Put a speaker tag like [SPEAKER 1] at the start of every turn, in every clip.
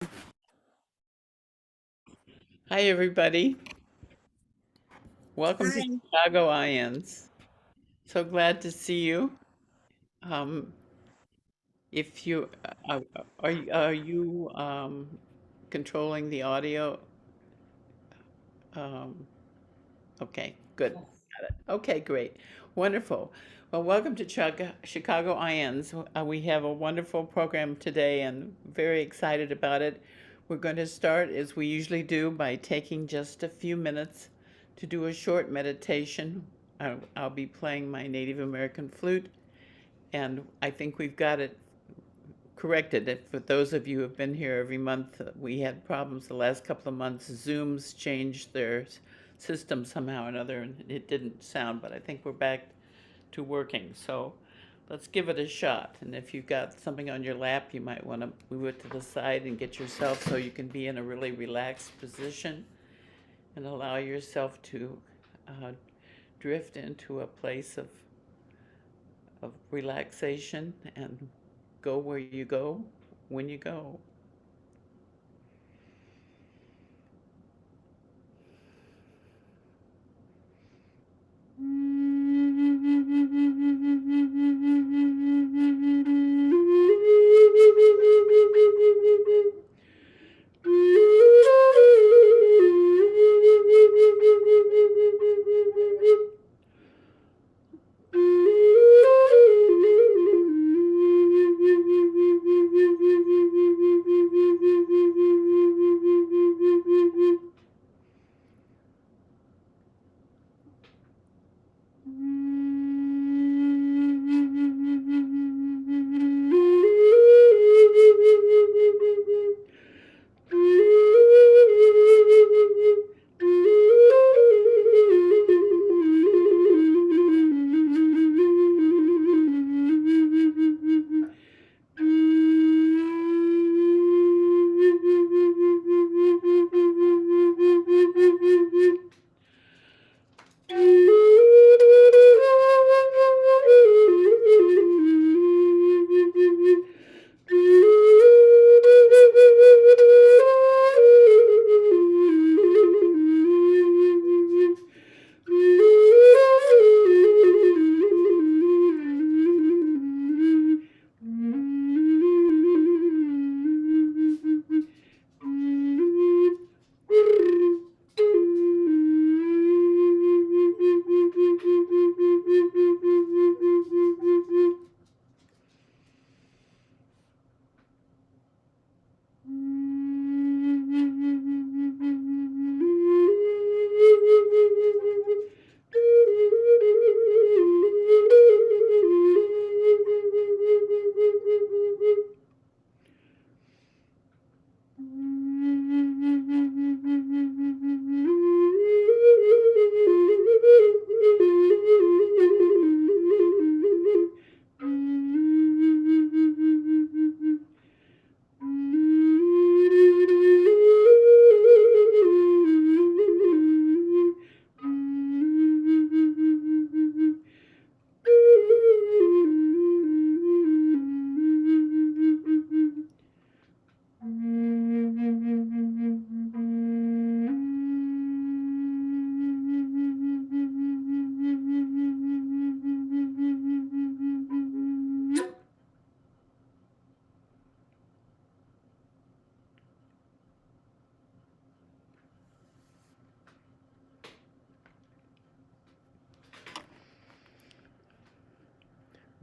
[SPEAKER 1] Hi, everybody. Welcome to
[SPEAKER 2] Hi.
[SPEAKER 1] Chicago IANDS. So glad to see you. Um, if you are you controlling the audio? Um, okay, good. Got it. Okay, great. Wonderful. Well, welcome to Chicago IANDS. We have a wonderful program today and very excited about it. We're going to start, as we usually do, by taking just a few minutes to do a short meditation. I'll be playing my Native American flute, and I think we've got it corrected. For those of you who have been here every month, we had problems the last couple of months. Zoom's changed their system somehow or another, and it didn't sound, but I think we're back to working. So let's give it a shot. And if you've got something on your lap, you might want to move it to the side and get yourself so you can be in a really relaxed position and allow yourself to uh, drift into a place of relaxation and go where you go when you go.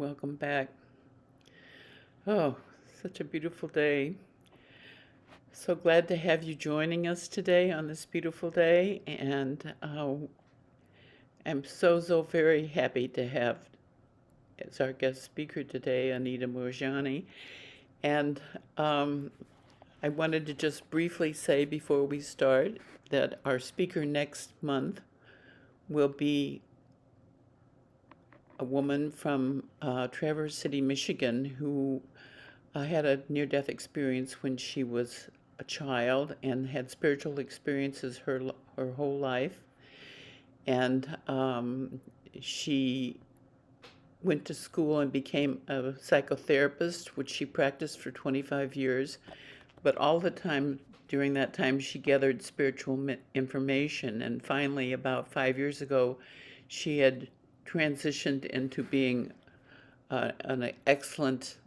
[SPEAKER 1] Welcome back. Oh, such a beautiful day. So glad to have you joining us today on this beautiful day. And I'm so very happy to have as our guest speaker today, Anita Moorjani. And I wanted to just briefly say before we start that our speaker next month will be a woman from Traverse City, Michigan, who had a near-death experience when she was a child and had spiritual experiences her whole life. And she went to school and became a psychotherapist, which she practiced for 25 years. but all the time during that time, she gathered spiritual information. And finally, about 5 years ago, she had transitioned into being an excellent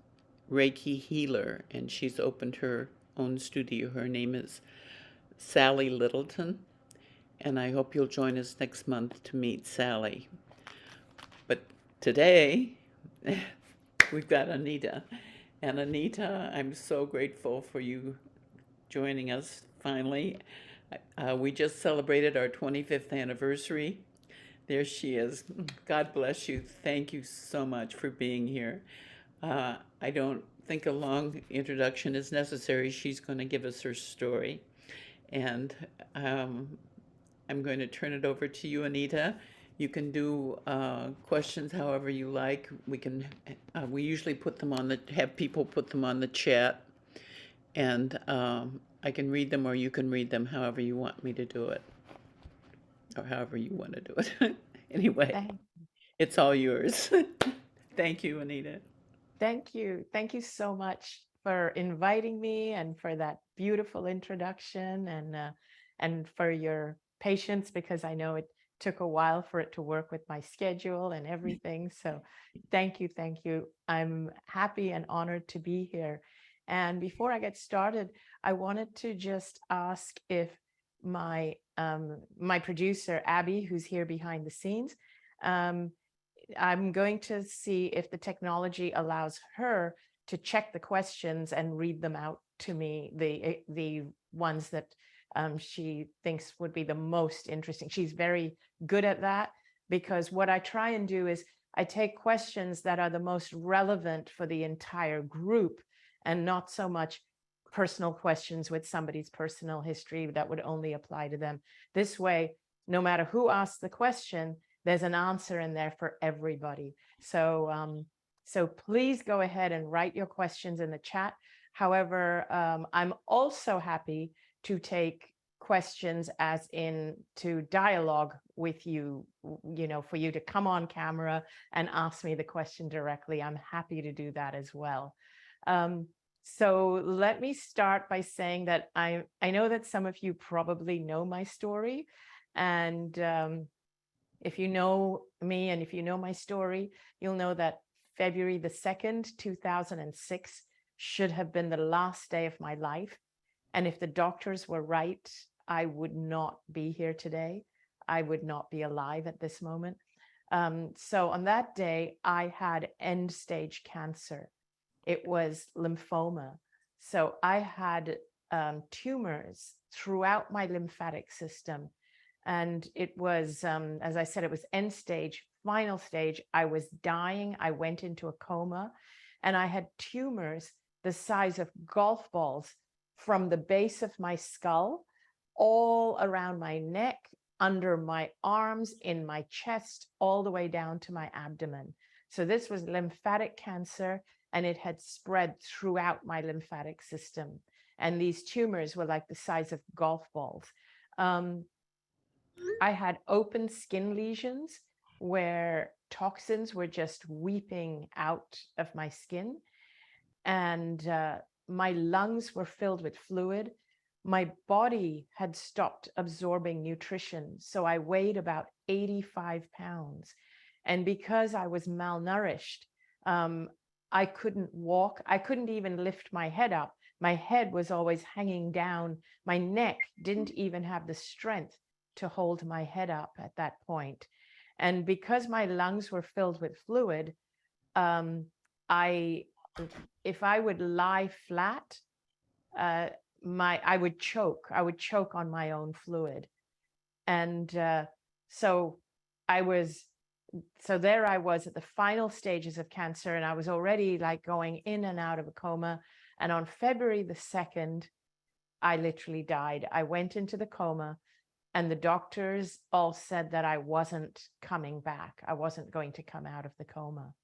[SPEAKER 1] Reiki healer, and she's opened her own studio. Her name is Sally Littleton, and I hope you'll join us next month to meet Sally. But today, we've got Anita. And Anita, I'm so grateful for you joining us finally. We just celebrated our 25th anniversary. There she is. God bless you. Thank you so much for being here. I don't think a long introduction is necessary. She's going to give us her story. And I'm going to turn it over to you, Anita. You can do questions however you like. We usually put them have people put them on the chat, and I can read them, or you can read them however you want me to do it, or however you want to do it. Anyway,
[SPEAKER 2] Thank,
[SPEAKER 1] it's all yours. Thank you, Anita.
[SPEAKER 2] thank you. Thank you so much for inviting me and for that beautiful introduction and for your patience because I know it took a while for it to work with my schedule and everything. So thank you, thank you. I'm happy and honored to be here. And before I get started, I wanted to just ask if my producer Abby, who's here behind the scenes, um, I'm going to see if the technology allows her to check the questions and read them out to me, the ones that she thinks would be the most interesting. She's very good at that because what I try and do is I take questions that are the most relevant for the entire group and not so much personal questions with somebody's personal history that would only apply to them. This way, no matter who asks the question, there's an answer in there for everybody. So please go ahead and write your questions in the chat. However, I'm also happy to take questions as in to dialogue with you, for you to come on camera and ask me the question directly. I'm happy to do that as well. So let me start by saying that I know that some of you probably know my story, and if you know me and if you know my story, you'll know that February the 2nd, 2006 should have been the last day of my life. And if the doctors were right, I would not be here today. I would not be alive at this moment. So on that day, I had end stage cancer. It was lymphoma. So I had tumors throughout my lymphatic system. And it was, as I said, it was end stage, final stage. I was dying. I went into a coma and I had tumors the size of golf balls from the base of my skull, all around my neck, under my arms, in my chest, all the way down to my abdomen. So this was lymphatic cancer, and it had spread throughout my lymphatic system. And these tumors were like the size of golf balls. I had open skin lesions where toxins were just weeping out of my skin. And my lungs were filled with fluid. My body had stopped absorbing nutrition. So I weighed about 85 pounds. And because I was malnourished, I couldn't walk. I couldn't even lift my head up. My head was always hanging down. My neck didn't even have the strength to hold my head up at that point. And because my lungs were filled with fluid, if I would lie flat, I would choke. I would choke on my own fluid. And so there I was at the final stages of cancer, and I was already like going in and out of a coma. And on February the 2nd, I literally died. I went into the coma, and the doctors all said that I wasn't coming back. I wasn't going to come out of the coma.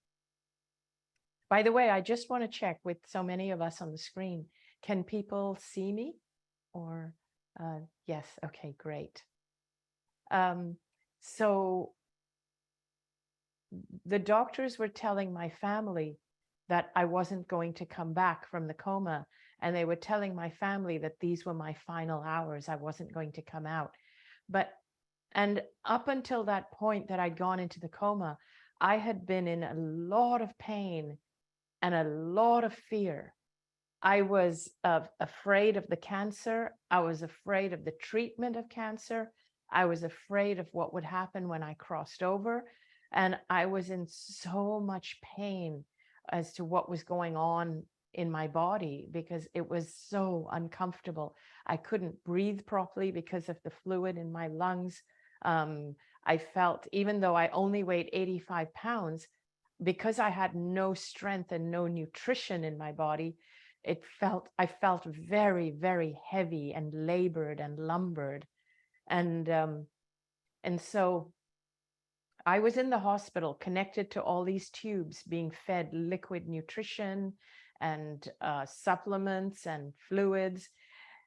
[SPEAKER 2] By the way, I just want to check with so many of us on the screen. Can people see me? Or yes, okay, great. So the doctors were telling my family that I wasn't going to come back from the coma. and they were telling my family that these were my final hours. I wasn't going to come out. And up until that point that I'd gone into the coma, I had been in a lot of pain and a lot of fear. I was afraid of the cancer. I was afraid of the treatment of cancer. I was afraid of what would happen when I crossed over. And I was in so much pain as to what was going on in my body because it was so uncomfortable. I couldn't breathe properly because of the fluid in my lungs. I felt, even though I only weighed 85 pounds, because I had no strength and no nutrition in my body, I felt very, very heavy and labored and lumbered. And so I was in the hospital connected to all these tubes, being fed liquid nutrition and supplements and fluids,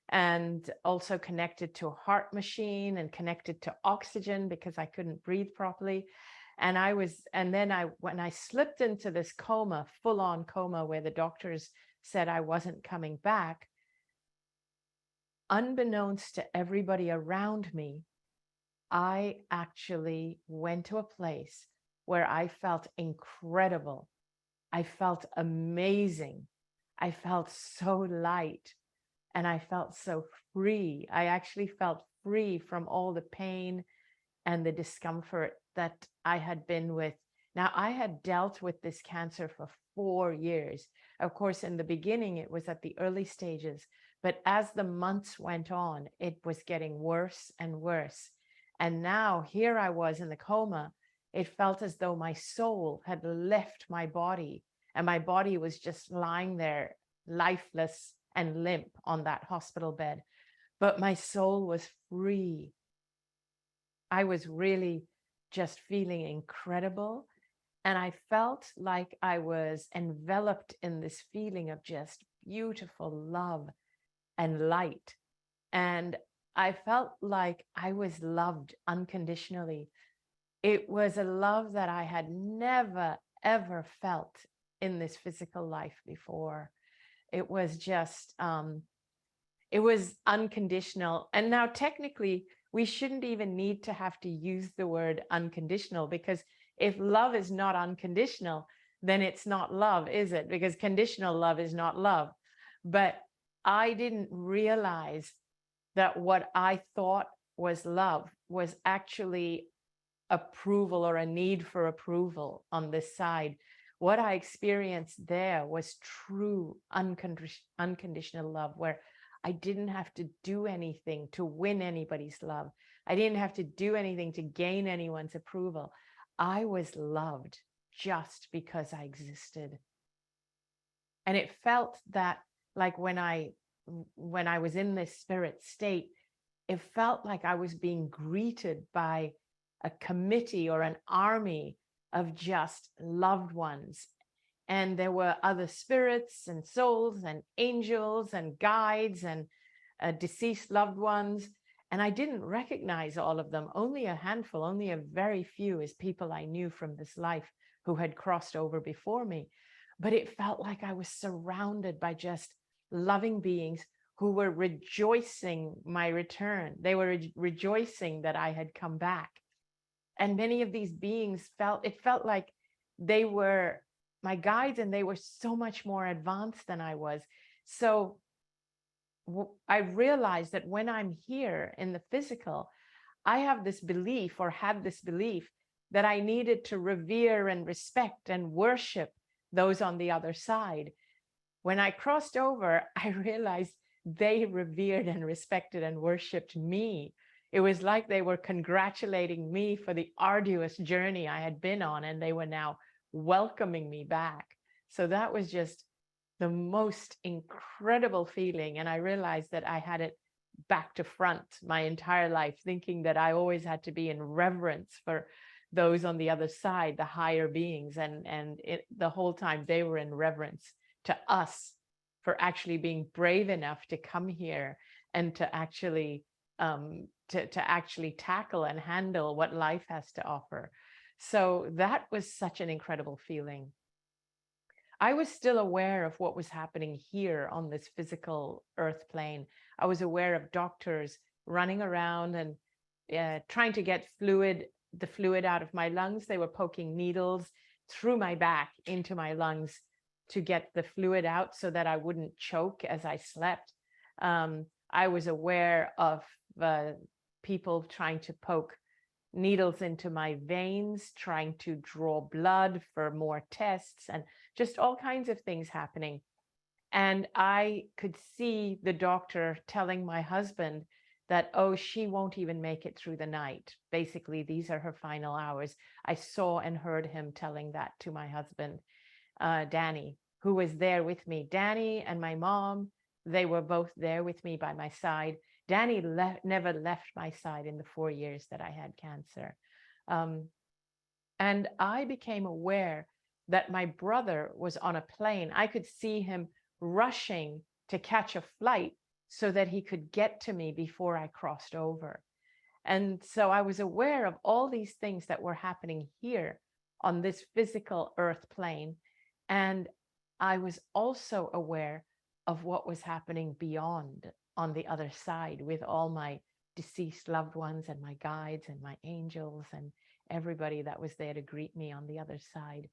[SPEAKER 2] and also connected to a heart machine and connected to oxygen because I couldn't breathe properly. And when I slipped into this coma, full on coma, where the doctors said I wasn't coming back, unbeknownst to everybody around me, I actually went to a place where I felt incredible. I felt amazing. I felt so light and I felt so free. I actually felt free from all the pain and the discomfort that I had been with. Now, I had dealt with this cancer for 4 years. Of course, in the beginning, it was at the early stages, but as the months went on, it was getting worse and worse. And now here I was in the coma. It felt as though my soul had left my body, and my body was just lying there, lifeless and limp on that hospital bed. But my soul was free. I was really just feeling incredible. And I felt like I was enveloped in this feeling of just beautiful love and light. And I felt like I was loved unconditionally. It was a love that I had never, ever felt in this physical life before. It was just, it was unconditional. And now technically, we shouldn't even need to have to use the word unconditional, because if love is not unconditional, then it's not love, is it? Because conditional love is not love. But I didn't realize that what I thought was love was actually approval, or a need for approval on this side. What I experienced there was true unconditional love, where I didn't have to do anything to win anybody's love. I didn't have to do anything to gain anyone's approval. I was loved just because I existed. And it felt that, like when I was in this spirit state, it felt like I was being greeted by a committee or an army of just loved ones. And there were other spirits and souls and angels and guides and deceased loved ones. And I didn't recognize all of them. Only a handful, only a very few as people I knew from this life who had crossed over before me. But it felt like I was surrounded by just loving beings who were rejoicing my return. They were rejoicing that I had come back. And many of these beings it felt like they were my guides, and they were so much more advanced than I was. So I realized that when I'm here in the physical, I have this belief, or had this belief, that I needed to revere and respect and worship those on the other side. When I crossed over, I realized they revered and respected and worshiped me. It was like they were congratulating me for the arduous journey I had been on, and they were now welcoming me back. So that was just the most incredible feeling. And I realized that I had it back to front my entire life, thinking that I always had to be in reverence for those on the other side, the higher beings. And the whole time they were in reverence to us for actually being brave enough to come here and to actually actually tackle and handle what life has to offer. So that was such an incredible feeling. I was still aware of what was happening here on this physical earth plane. I was aware of doctors running around and trying to get the fluid out of my lungs. They were poking needles through my back into my lungs to get the fluid out so that I wouldn't choke as I slept. I was aware of people trying to poke needles into my veins, trying to draw blood for more tests, and just all kinds of things happening. And I could see the doctor telling my husband that, oh, she won't even make it through the night. Basically, these are her final hours. I saw and heard him telling that to my husband, Danny, who was there with me. Danny and my mom, they were both there with me by my side. Danny never left my side in the 4 years that I had cancer. And I became aware that my brother was on a plane. I could see him rushing to catch a flight so that he could get to me before I crossed over. And so I was aware of all these things that were happening here on this physical earth plane. And I was also aware of what was happening beyond on the other side with all my deceased loved ones and my guides and my angels and everybody that was there to greet me on the other side.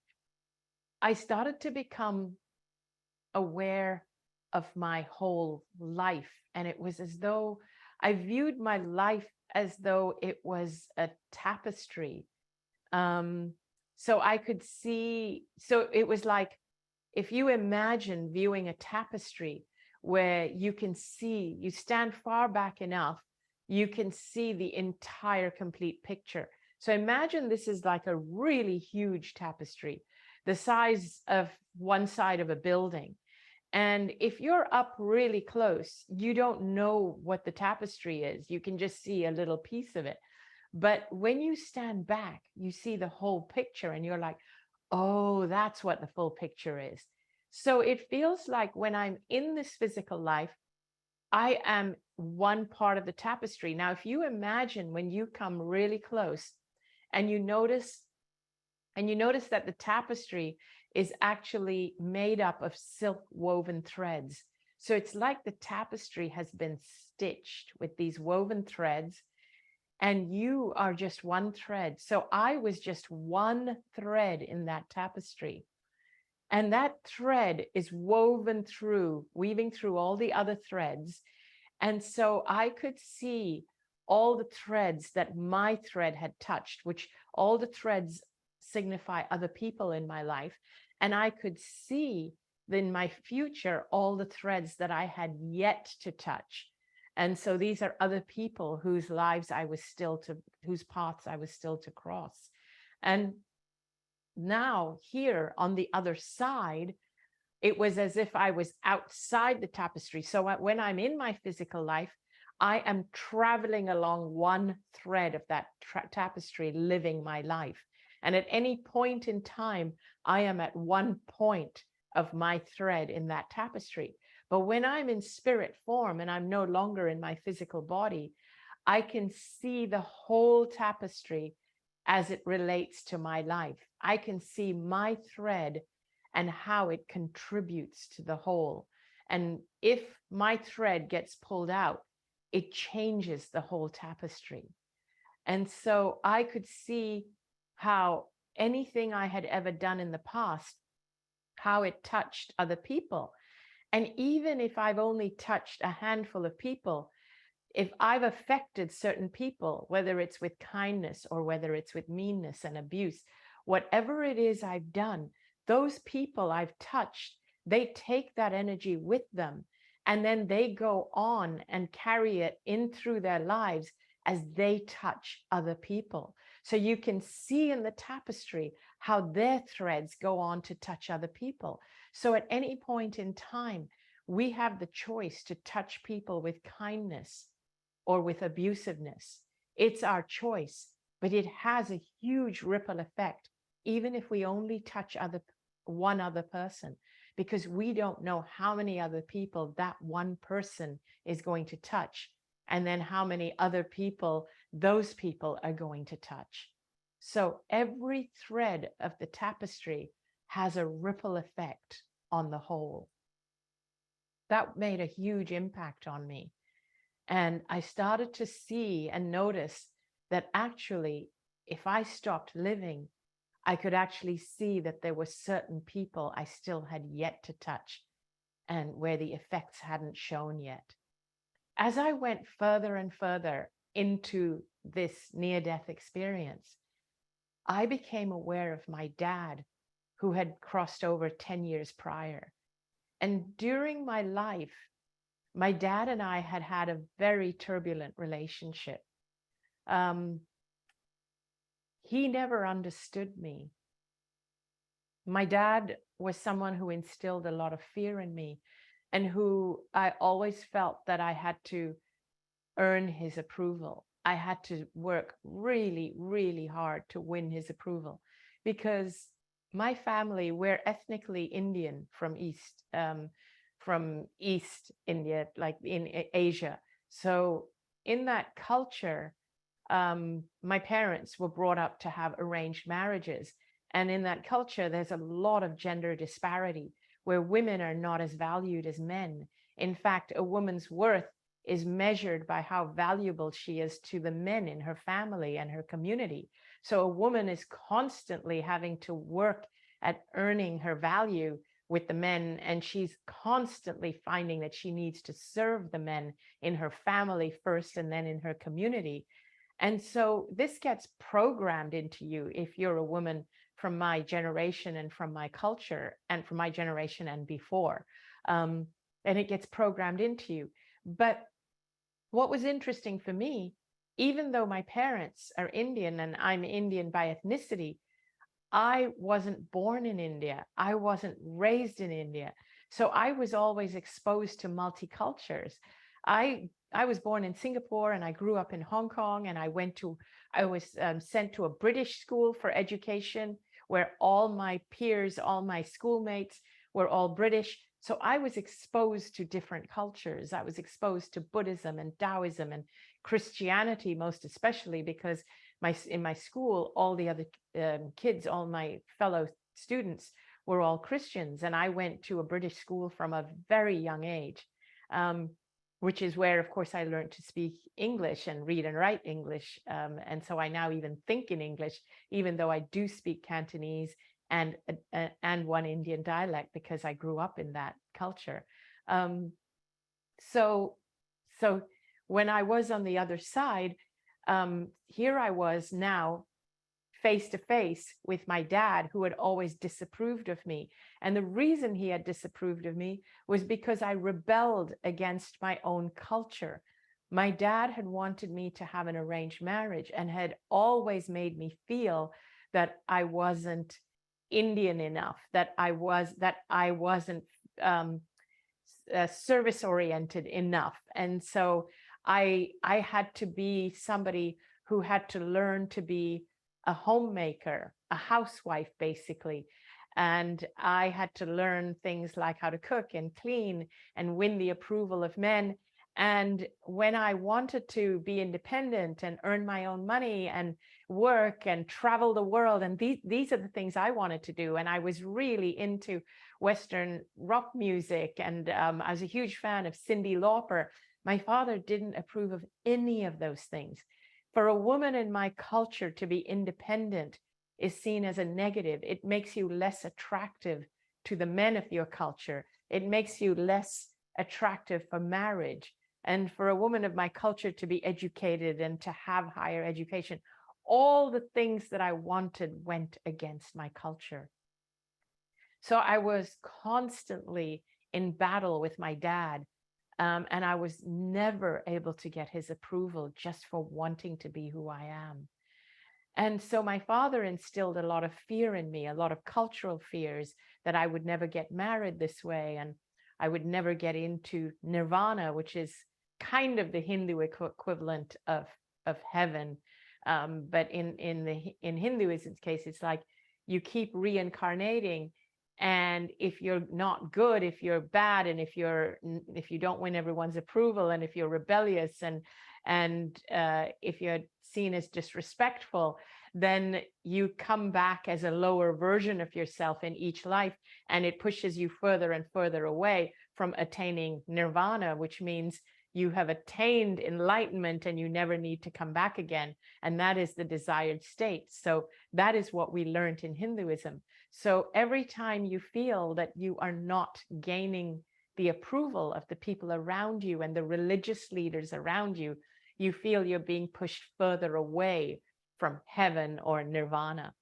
[SPEAKER 2] I started to become aware of my whole life. And it was as though I viewed my life as though it was a tapestry. So I could see, so it was like, if you imagine viewing a tapestry where you can see, you stand far back enough, you can see the entire complete picture. So imagine this is like a really huge tapestry, the size of one side of a building. And if you're up really close, you don't know what the tapestry is. You can just see a little piece of it. But when you stand back, you see the whole picture and you're like, oh, that's what the full picture is. So it feels like when I'm in this physical life, I am one part of the tapestry. Now, if you imagine when you come really close and you notice that the tapestry is actually made up of silk woven threads. So it's like the tapestry has been stitched with these woven threads, and you are just one thread. So I was just one thread in that tapestry. And that thread is weaving through all the other threads. And so I could see all the threads that my thread had touched, which all the threads signify other people in my life. And I could see in my future all the threads that I had yet to touch. And so these are other people whose lives whose paths I was still to cross. And now here on the other side, it was as if I was outside the tapestry. So when I'm in my physical life, I am traveling along one thread of that tapestry, living my life. And at any point in time, I am at one point of my thread in that tapestry. But when I'm in spirit form and I'm no longer in my physical body, I can see the whole tapestry as it relates to my life. I can see my thread and how it contributes to the whole. And if my thread gets pulled out, it changes the whole tapestry. And so I could see how anything I had ever done in the past, how it touched other people. And even if I've only touched a handful of people, if I've affected certain people, whether it's with kindness or whether it's with meanness and abuse, whatever it is I've done, those people I've touched, they take that energy with them, and then they go on and carry it in through their lives as they touch other people. So you can see in the tapestry how their threads go on to touch other people. So at any point in time, we have the choice to touch people with kindness or with abusiveness. It's our choice, but it has a huge ripple effect, even if we only touch one other person, because we don't know how many other people that one person is going to touch, and then how many other people those people are going to touch. So every thread of the tapestry has a ripple effect on the whole. That made a huge impact on me. And I started to see and notice that actually, if I stopped living, I could actually see that there were certain people I still had yet to touch and where the effects hadn't shown yet. As I went further and further into this near-death experience, I became aware of my dad, who had crossed over 10 years prior. And during my life, my dad and I had had a very turbulent relationship. He never understood me. My dad was someone who instilled a lot of fear in me, and who I always felt that I had to earn his approval. I had to work really, really hard to win his approval, because my family, we're ethnically Indian from East India, like in Asia. So in that culture, my parents were brought up to have arranged marriages. And in that culture, there's a lot of gender disparity where women are not as valued as men. In fact, a woman's worth is measured by how valuable she is to the men in her family and her community. So a woman is constantly having to work at earning her value with the men, and she's constantly finding that she needs to serve the men in her family first and then in her community. And so this gets programmed into you if you're a woman from my generation and from my culture and from my generation and before. And it gets programmed into you. But what was interesting for me, even though my parents are Indian and I'm Indian by ethnicity, I wasn't born in India. I wasn't raised in India. So I was always exposed to multicultures. I was born in Singapore and I grew up in Hong Kong, and I was sent to a British school for education where all my peers, all my schoolmates were all British. So I was exposed to different cultures. I was exposed to Buddhism and Taoism and Christianity, most especially because in my school, all the other kids, all my fellow students were all Christians. And I went to a British school from a very young age, which is where, of course, I learned to speak English and read and write English. And so I now even think in English, even though I do speak Cantonese and one Indian dialect, because I grew up in that culture. So when I was on the other side, here I was now face to face with my dad, who had always disapproved of me. And the reason he had disapproved of me was because I rebelled against my own culture. My dad had wanted me to have an arranged marriage and had always made me feel that I wasn't Indian enough, that I wasn't service oriented enough. And so I had to be somebody who had to learn to be a homemaker, a housewife, basically. And I had to learn things like how to cook and clean and win the approval of men. And when I wanted to be independent and earn my own money and work and travel the world, and these are the things I wanted to do. And I was really into Western rock music, and I was a huge fan of Cyndi Lauper. My father didn't approve of any of those things. For a woman in my culture to be independent is seen as a negative. It makes you less attractive to the men of your culture. It makes you less attractive for marriage. And for a woman of my culture to be educated and to have higher education, all the things that I wanted went against my culture. So I was constantly in battle with my dad. And I was never able to get his approval just for wanting to be who I am. And so my father instilled a lot of fear in me, a lot of cultural fears, that I would never get married this way, and I would never get into nirvana, which is kind of the Hindu equivalent of heaven. But in Hinduism's case, it's like you keep reincarnating. And if you're not good, if you're bad, and if you don't win everyone's approval, and if you're rebellious, and if you're seen as disrespectful, then you come back as a lower version of yourself in each life, and it pushes you further and further away from attaining nirvana, which means you have attained enlightenment and you never need to come back again. And that is the desired state. So that is what we learned in Hinduism. So every time you feel that you are not gaining the approval of the people around you and the religious leaders around you, you feel you're being pushed further away from heaven or nirvana.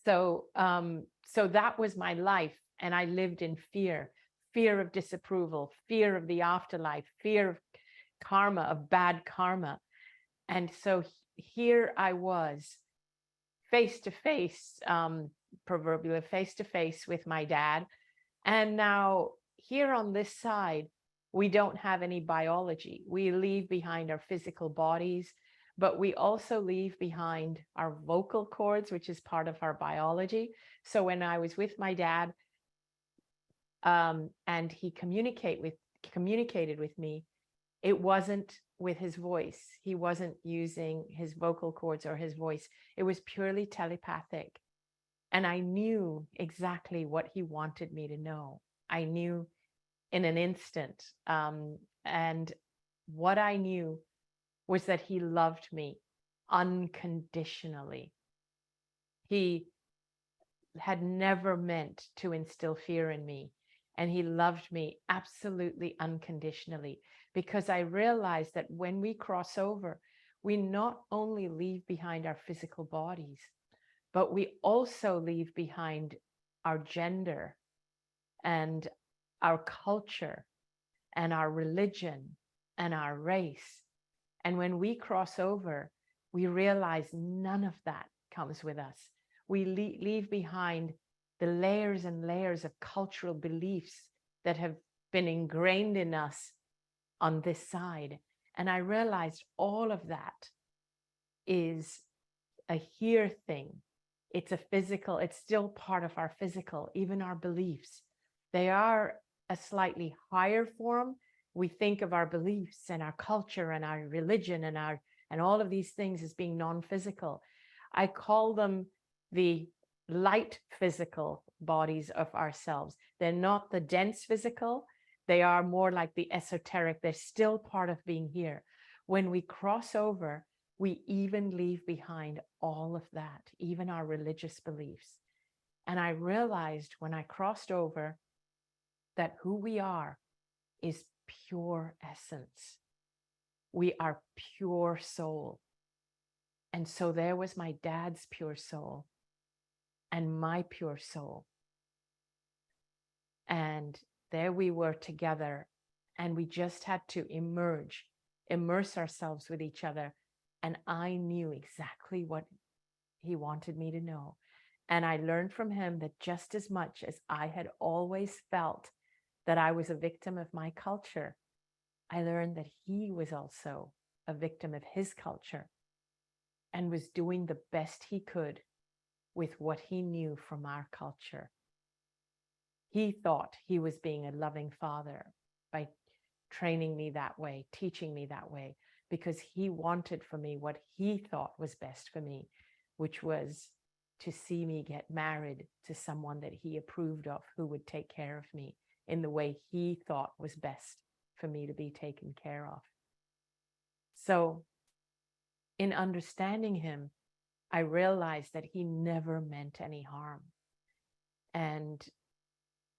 [SPEAKER 2] So, so that was my life. And I lived in fear, fear of disapproval, fear of the afterlife, fear of karma, of bad karma. And so here I was, face to face, proverbially face to face with my dad. And now here on this side, we don't have any biology. We leave behind our physical bodies, but we also leave behind our vocal cords, which is part of our biology. So when I was with my dad, and he communicated with me, it wasn't with his voice. He wasn't using his vocal cords or his voice. It was purely telepathic. And I knew exactly what he wanted me to know. I knew in an instant. And what I knew was that he loved me unconditionally. He had never meant to instill fear in me. And he loved me absolutely unconditionally, because I realized that when we cross over, we not only leave behind our physical bodies, but we also leave behind our gender and our culture and our religion and our race. And when we cross over, we realize none of that comes with us. We leave behind the layers and layers of cultural beliefs that have been ingrained in us on this side. And I realized all of that is a here thing. It's a physical, it's still part of our physical, even our beliefs. They are a slightly higher form. We think of our beliefs and our culture and our religion and all of these things as being non-physical. I call them the light physical bodies of ourselves. They're not the dense physical. They are more like the esoteric. They're still part of being here. When we cross over, we even leave behind all of that, even our religious beliefs. And I realized when I crossed over that who we are is pure essence. We are pure soul. And so there was my dad's pure soul and my pure soul. And there we were together, and we just had to immerse ourselves with each other. And I knew exactly what he wanted me to know. And I learned from him that just as much as I had always felt that I was a victim of my culture, I learned that he was also a victim of his culture and was doing the best he could with what he knew from our culture. He thought he was being a loving father by training me that way, teaching me that way, because he wanted for me what he thought was best for me, which was to see me get married to someone that he approved of, who would take care of me in the way he thought was best for me to be taken care of. So in understanding him, I realized that he never meant any harm. And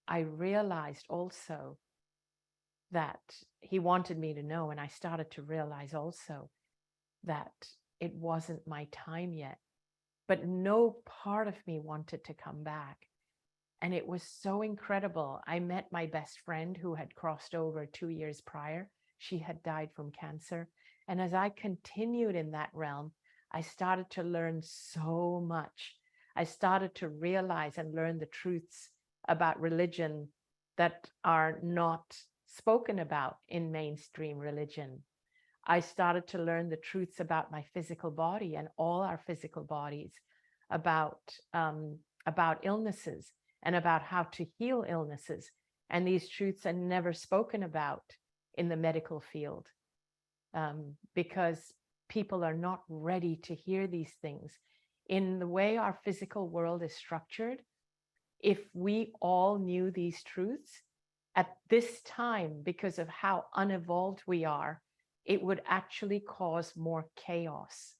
[SPEAKER 2] I realized also that he wanted me to know, and I started to realize also that it wasn't my time yet, but no part of me wanted to come back. And it was so incredible. I met my best friend who had crossed over 2 years prior. She had died from cancer. And as I continued in that realm, I started to learn so much. I started to realize and learn the truths about religion that are not spoken about in mainstream religion. I started to learn the truths about my physical body and all our physical bodies, about illnesses and about how to heal illnesses. And these truths are never spoken about in the medical field, because people are not ready to hear these things. In the way our physical world is structured, if we all knew these truths at this time, because of how unevolved we are, it would actually cause more chaos.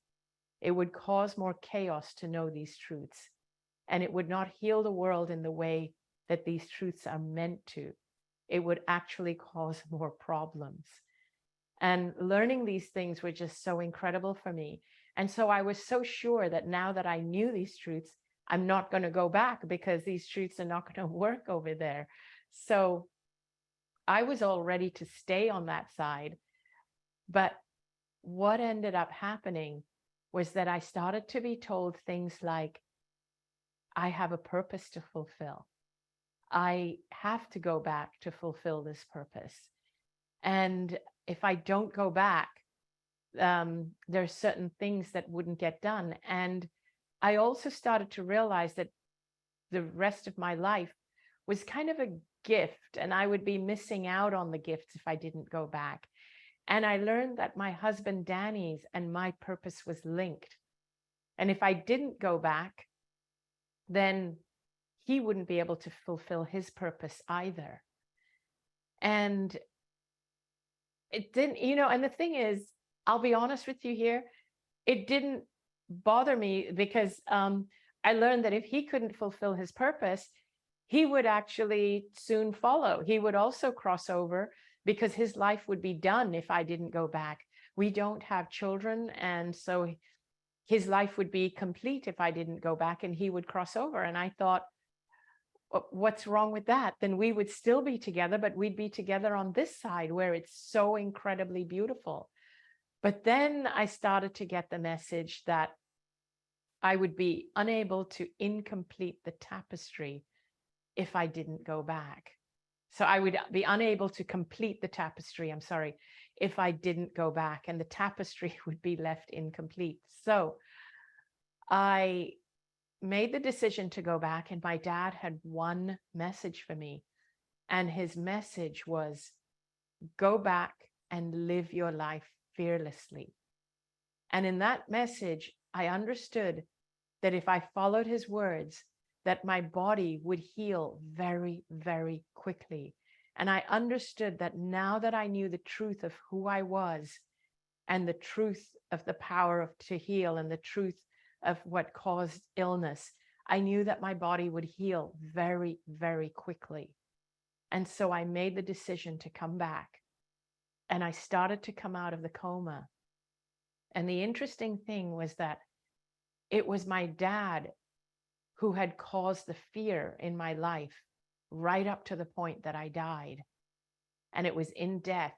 [SPEAKER 2] It would cause more chaos to know these truths. And it would not heal the world in the way that these truths are meant to. It would actually cause more problems. And learning these things were just so incredible for me. And so I was so sure that now that I knew these truths, I'm not going to go back, because these truths are not going to work over there. So I was all ready to stay on that side. But what ended up happening was that I started to be told things like, I have a purpose to fulfill. I have to go back to fulfill this purpose. And if I don't go back, there's certain things that wouldn't get done. And I also started to realize that the rest of my life was kind of a gift, and I would be missing out on the gifts if I didn't go back. And I learned that my husband Danny's and my purpose was linked. And if I didn't go back, then he wouldn't be able to fulfill his purpose either. And it didn't, and the thing is, I'll be honest with you here, it didn't bother me, because I learned that if he couldn't fulfill his purpose, he would actually soon follow. He would also cross over, because his life would be done if I didn't go back. We don't have children, and so his life would be complete if I didn't go back, and he would cross over. And I thought, what's wrong with that? Then we would still be together, but we'd be together on this side where it's so incredibly beautiful. But then I started to get the message that I would be unable to incomplete the tapestry if I didn't go back. So I would be unable to complete the tapestry, I'm sorry, if I didn't go back, and the tapestry would be left incomplete. So I made the decision to go back, and my dad had one message for me. And his message was, go back and live your life fearlessly. And in that message, I understood that if I followed his words, that my body would heal very, very quickly. And I understood that now that I knew the truth of who I was, and the truth of the power to heal, and the truth of what caused illness, I knew that my body would heal very, very quickly. And so I made the decision to come back, and I started to come out of the coma. And the interesting thing was that it was my dad who had caused the fear in my life right up to the point that I died. And it was in death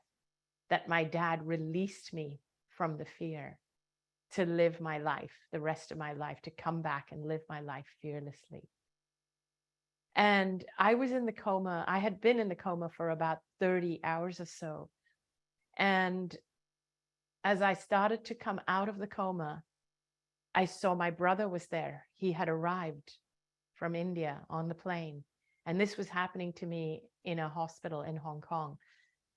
[SPEAKER 2] that my dad released me from the fear to live my life, the rest of my life, to come back and live my life fearlessly. And I was in the coma. I had been in the coma for about 30 hours or so. And as I started to come out of the coma, I saw my brother was there. He had arrived from India on the plane. And this was happening to me in a hospital in Hong Kong.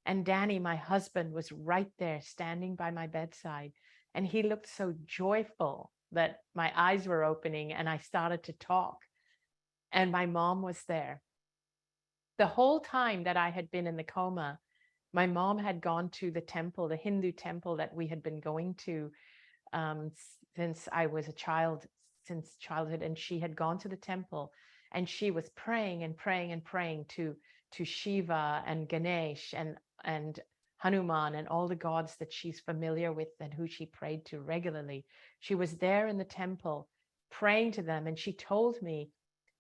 [SPEAKER 2] And Danny, my husband, was right there standing by my bedside. And he looked so joyful that my eyes were opening, and I started to talk. And my mom was there. The whole time that I had been in the coma, my mom had gone to the temple, the Hindu temple that we had been going to since I was a child, since childhood. And she had gone to the temple, and she was praying and praying and praying to Shiva and Ganesh and Hanuman and all the gods that she's familiar with and who she prayed to regularly. She was there in the temple praying to them, and she told me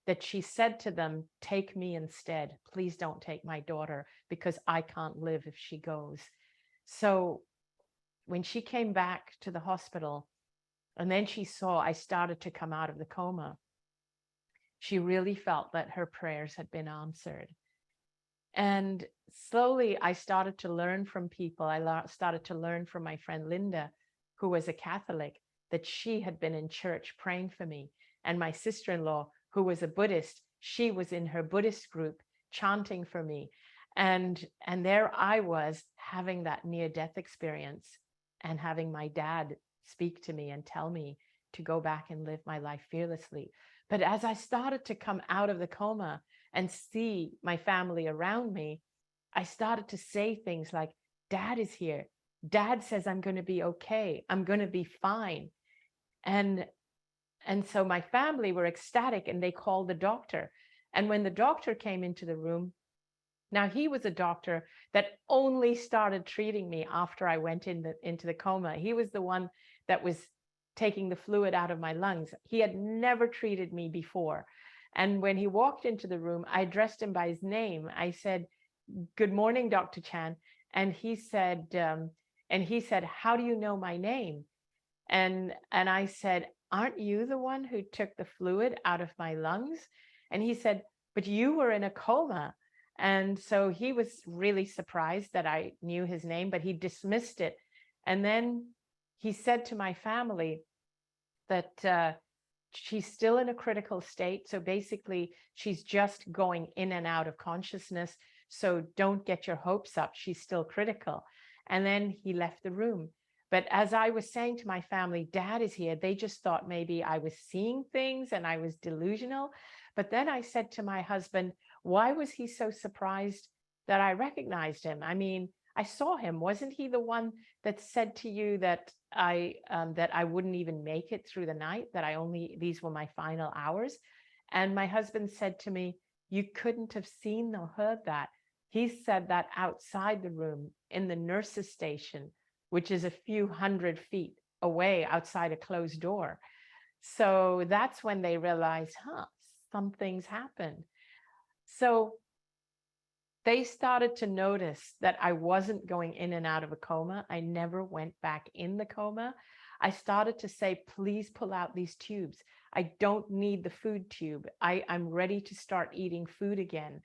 [SPEAKER 2] that she said to them, take me instead. Please don't take my daughter, because I can't live if she goes. So when she came back to the hospital, and then she saw I started to come out of the coma, she really felt that her prayers had been answered. And slowly I started to learn from people. I started to learn from my friend Linda, who was a Catholic, that she had been in church praying for me. And my sister-in-law, who was a Buddhist, she was in her Buddhist group chanting for me. And there I was having that near-death experience. and having my dad speak to me and tell me to go back and live my life fearlessly. But as I started to come out of the coma and see my family around me, I started to say things like, Dad is here. Dad says I'm going to be okay. I'm going to be fine. And and so my family were ecstatic and they called the doctor. And when the doctor came into the room, now he was a doctor that only started treating me after I went into the coma. He was the one that was taking the fluid out of my lungs. He had never treated me before. And when he walked into the room, I addressed him by his name. I said, "Good morning, Dr. Chan." And he said, "How do you know my name?" And I said, "Aren't you the one who took the fluid out of my lungs?" And he said, "But you were in a coma." And so he was really surprised that I knew his name, but he dismissed it. And then he said to my family that she's still in a critical state. So basically, she's just going in and out of consciousness. So don't get your hopes up. She's still critical. And then he left the room. But as I was saying to my family, Dad is here, they just thought maybe I was seeing things and I was delusional. But then I said to my husband, why was he so surprised that I recognized him? I mean, I saw him. Wasn't he the one that said to you that I wouldn't even make it through the night, that these were my final hours? And my husband said to me, you couldn't have seen or heard that. He said that outside the room in the nurse's station, which is a few hundred feet away outside a closed door. So that's when they realized, something's happened. So they started to notice that I wasn't going in and out of a coma. I never went back in the coma. I started to say, please pull out these tubes. I don't need the food tube. I'm ready to start eating food again.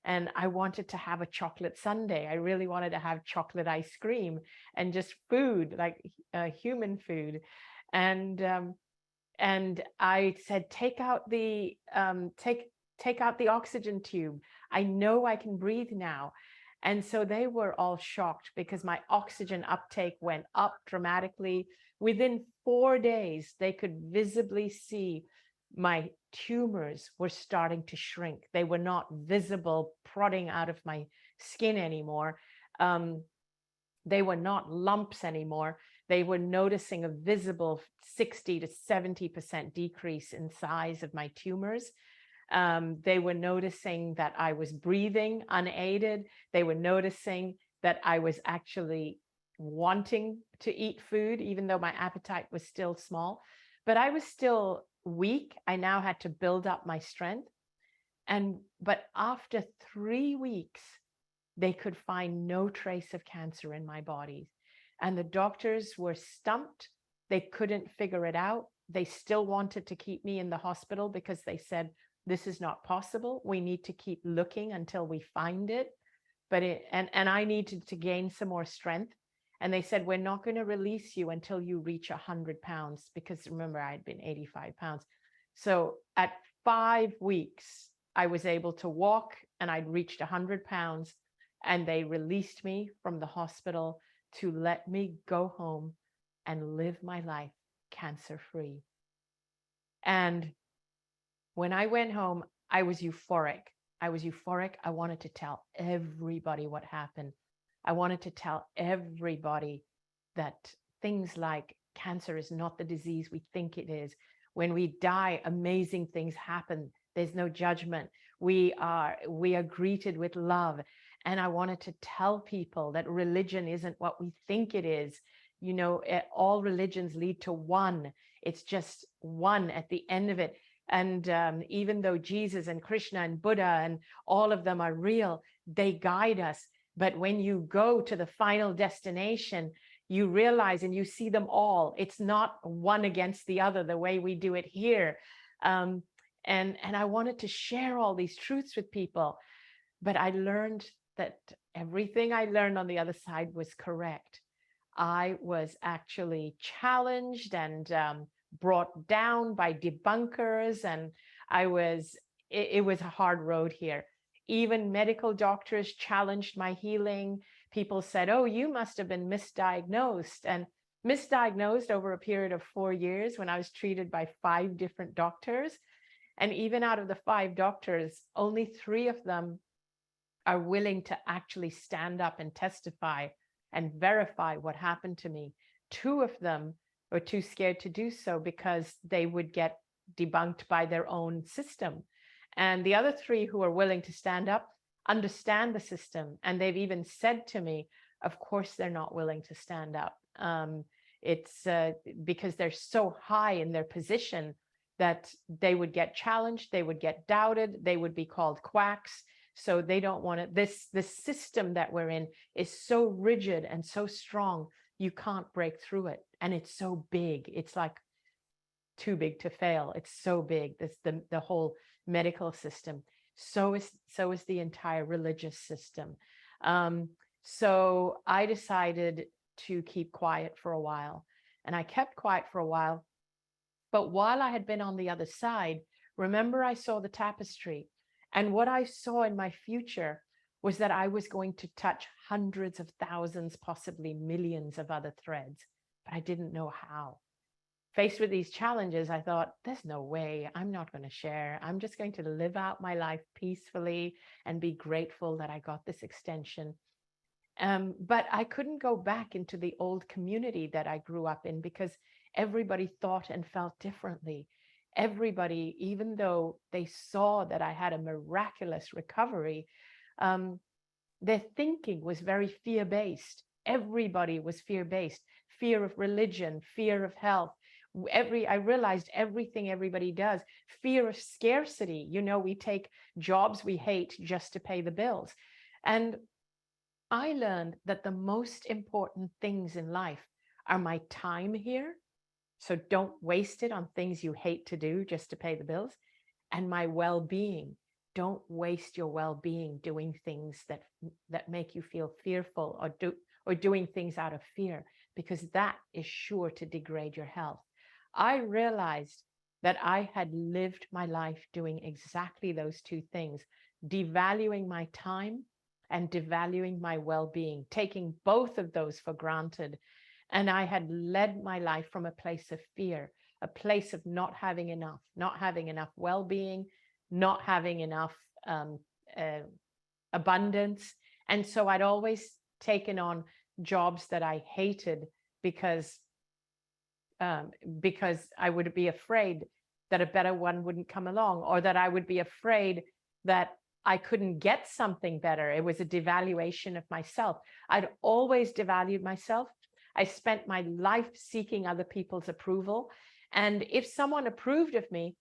[SPEAKER 2] And I wanted to have a chocolate sundae. I really wanted to have chocolate ice cream and just food, like human food. And I said, take out the oxygen tube. I know I can breathe now. And so they were all shocked because my oxygen uptake went up dramatically. Within 4 days, they could visibly see my tumors were starting to shrink. They were not visible prodding out of my skin anymore. They were not lumps anymore. They were noticing a visible 60 to 70% decrease in size of my tumors. They were noticing that I was breathing unaided. They were noticing that I was actually wanting to eat food, even though my appetite was still small. But I was still weak. I now had to build up my strength. But after 3 weeks, they could find no trace of cancer in my body. And the doctors were stumped. They couldn't figure it out. They still wanted to keep me in the hospital because they said, this is not possible. We need to keep looking until we find it. And I needed to gain some more strength. And they said, we're not going to release you until you reach 100 pounds, because remember, I had been 85 pounds. So at 5 weeks, I was able to walk and I'd reached 100 pounds. And they released me from the hospital to let me go home and live my life cancer-free. And when I went home, I was euphoric. I wanted to tell everybody what happened. I wanted to tell everybody that things like cancer is not the disease we think it is. When we die, amazing things happen. There's no judgment. We are greeted with love. And I wanted to tell people that religion isn't what we think it is. You know, all religions lead to one. It's just one at the end of it. And even though Jesus and Krishna and Buddha and all of them are real, they guide us. But when you go to the final destination, you realize and you see them all. It's not one against the other the way we do it here. And I wanted to share all these truths with people. But I learned that everything I learned on the other side was correct. I was actually challenged and brought down by debunkers, and it was a hard road here. Even medical doctors challenged my healing. people said, oh, you must have been misdiagnosed. And misdiagnosed over a period of 4 years when I was treated by 5 different doctors. And even out of the 5 doctors, only 3 of them are willing to actually stand up and testify and verify what happened to me. 2 of them were too scared to do so because they would get debunked by their own system. And the other 3 who are willing to stand up understand the system. And they've even said to me, of course, they're not willing to stand up. It's because they're so high in their position that they would get challenged, they would get doubted, they would be called quacks. So they don't want it. This system that we're in is so rigid and so strong, you can't break through it. And it's so big. It's like too big to fail. It's so big. That's the whole medical system. So is the entire religious system. So I decided to keep quiet for a while, and I kept quiet for a while. But while I had been on the other side, remember, I saw the tapestry, and what I saw in my future was that I was going to touch hundreds of thousands, possibly millions of other threads, but I didn't know how. Faced with these challenges, I thought, there's no way, I'm not going to share. I'm just going to live out my life peacefully and be grateful that I got this extension. But I couldn't go back into the old community that I grew up in because everybody thought and felt differently. Everybody, even though they saw that I had a miraculous recovery, their thinking was very fear-based. Everybody was fear-based, fear of religion, fear of health. I realized everything everybody does, fear of scarcity. You know, we take jobs we hate just to pay the bills. And I learned that the most important things in life are my time here. So don't waste it on things you hate to do just to pay the bills. And my well-being. Don't waste your well-being doing things that make you feel fearful, or doing things out of fear, because that is sure to degrade your health. I realized that I had lived my life doing exactly those 2 things, devaluing my time and devaluing my well-being, taking both of those for granted. And I had led my life from a place of fear, a place of not having enough well-being, not having enough abundance. And so I'd always taken on jobs that I hated because I would be afraid that a better one wouldn't come along, or that I would be afraid that I couldn't get something better. It was a devaluation of myself. I'd always devalued myself. I spent my life seeking other people's approval. And if someone approved of me,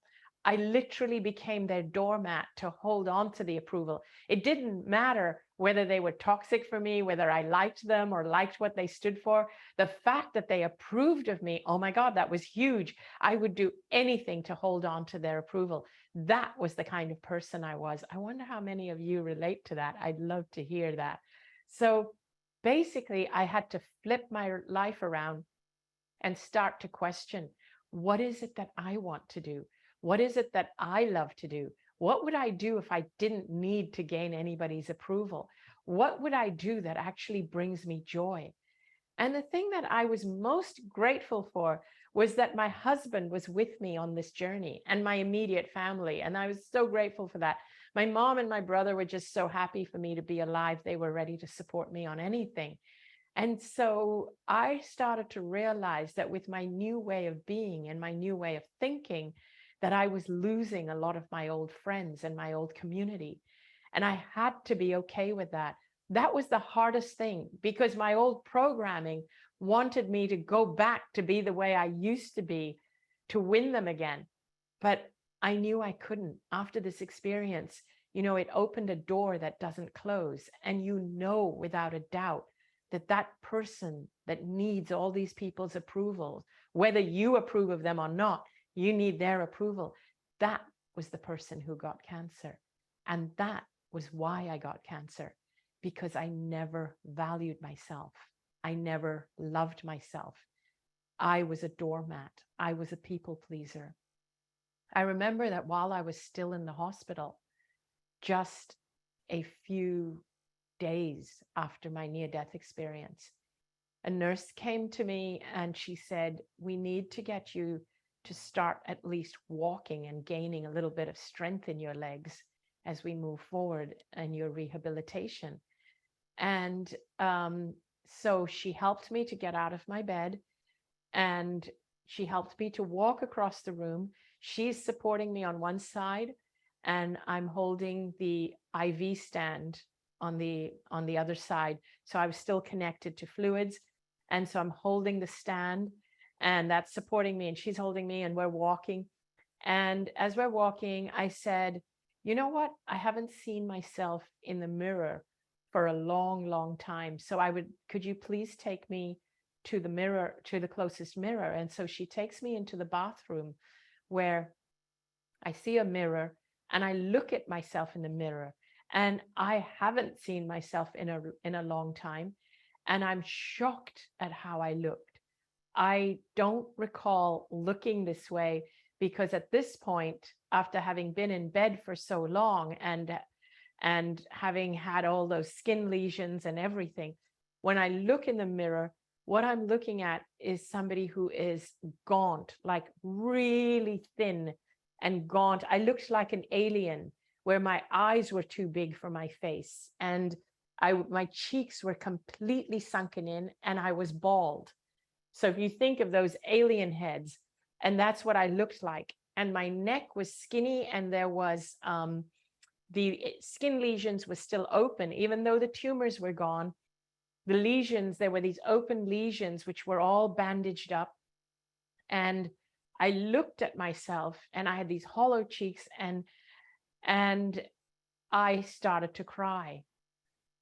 [SPEAKER 2] I literally became their doormat to hold on to the approval. It didn't matter whether they were toxic for me, whether I liked them or liked what they stood for. The fact that they approved of me, oh my God, that was huge. I would do anything to hold on to their approval. That was the kind of person I was. I wonder how many of you relate to that. I'd love to hear that. So basically, I had to flip my life around and start to question, what is it that I want to do? What is it that I love to do? What would I do if I didn't need to gain anybody's approval? What would I do that actually brings me joy? And the thing that I was most grateful for was that my husband was with me on this journey, and my immediate family. And I was so grateful for that. My mom and my brother were just so happy for me to be alive. They were ready to support me on anything. And so I started to realize that with my new way of being and my new way of thinking, that I was losing a lot of my old friends and my old community. And I had to be okay with that. That was the hardest thing, because my old programming wanted me to go back to be the way I used to be, to win them again. But I knew I couldn't. After this experience, you know, it opened a door that doesn't close. And you know, without a doubt, that that person that needs all these people's approval, whether you approve of them or not, you need their approval. That was the person who got cancer. And that was why I got cancer, because I never valued myself. I never loved myself. I was a doormat. I was a people pleaser. I remember that while I was still in the hospital, just a few days after my near-death experience. A nurse came to me and she said, we need to get you to start at least walking and gaining a little bit of strength in your legs as we move forward in your rehabilitation. And so she helped me to get out of my bed, and she helped me to walk across the room. She's supporting me on one side, and I'm holding the IV stand on the other side. So I was still connected to fluids. And so I'm holding the stand, and that's supporting me, and she's holding me, and we're walking. And as we're walking, I said, you know what? I haven't seen myself in the mirror for a long, long time. So could you please take me to the mirror, to the closest mirror? And so she takes me into the bathroom, where I see a mirror, and I look at myself in the mirror, and I haven't seen myself in a long time. And I'm shocked at how I looked. I don't recall looking this way, because at this point, after having been in bed for so long and having had all those skin lesions and everything, when I look in the mirror, what I'm looking at is somebody who is gaunt, like really thin and gaunt. I looked like an alien, where my eyes were too big for my face, and my cheeks were completely sunken in, and I was bald. So if you think of those alien heads, and that's what I looked like. And my neck was skinny, and there was the skin lesions were still open, even though the tumors were gone. The lesions, there were these open lesions, which were all bandaged up. And I looked at myself, and I had these hollow cheeks, and I started to cry.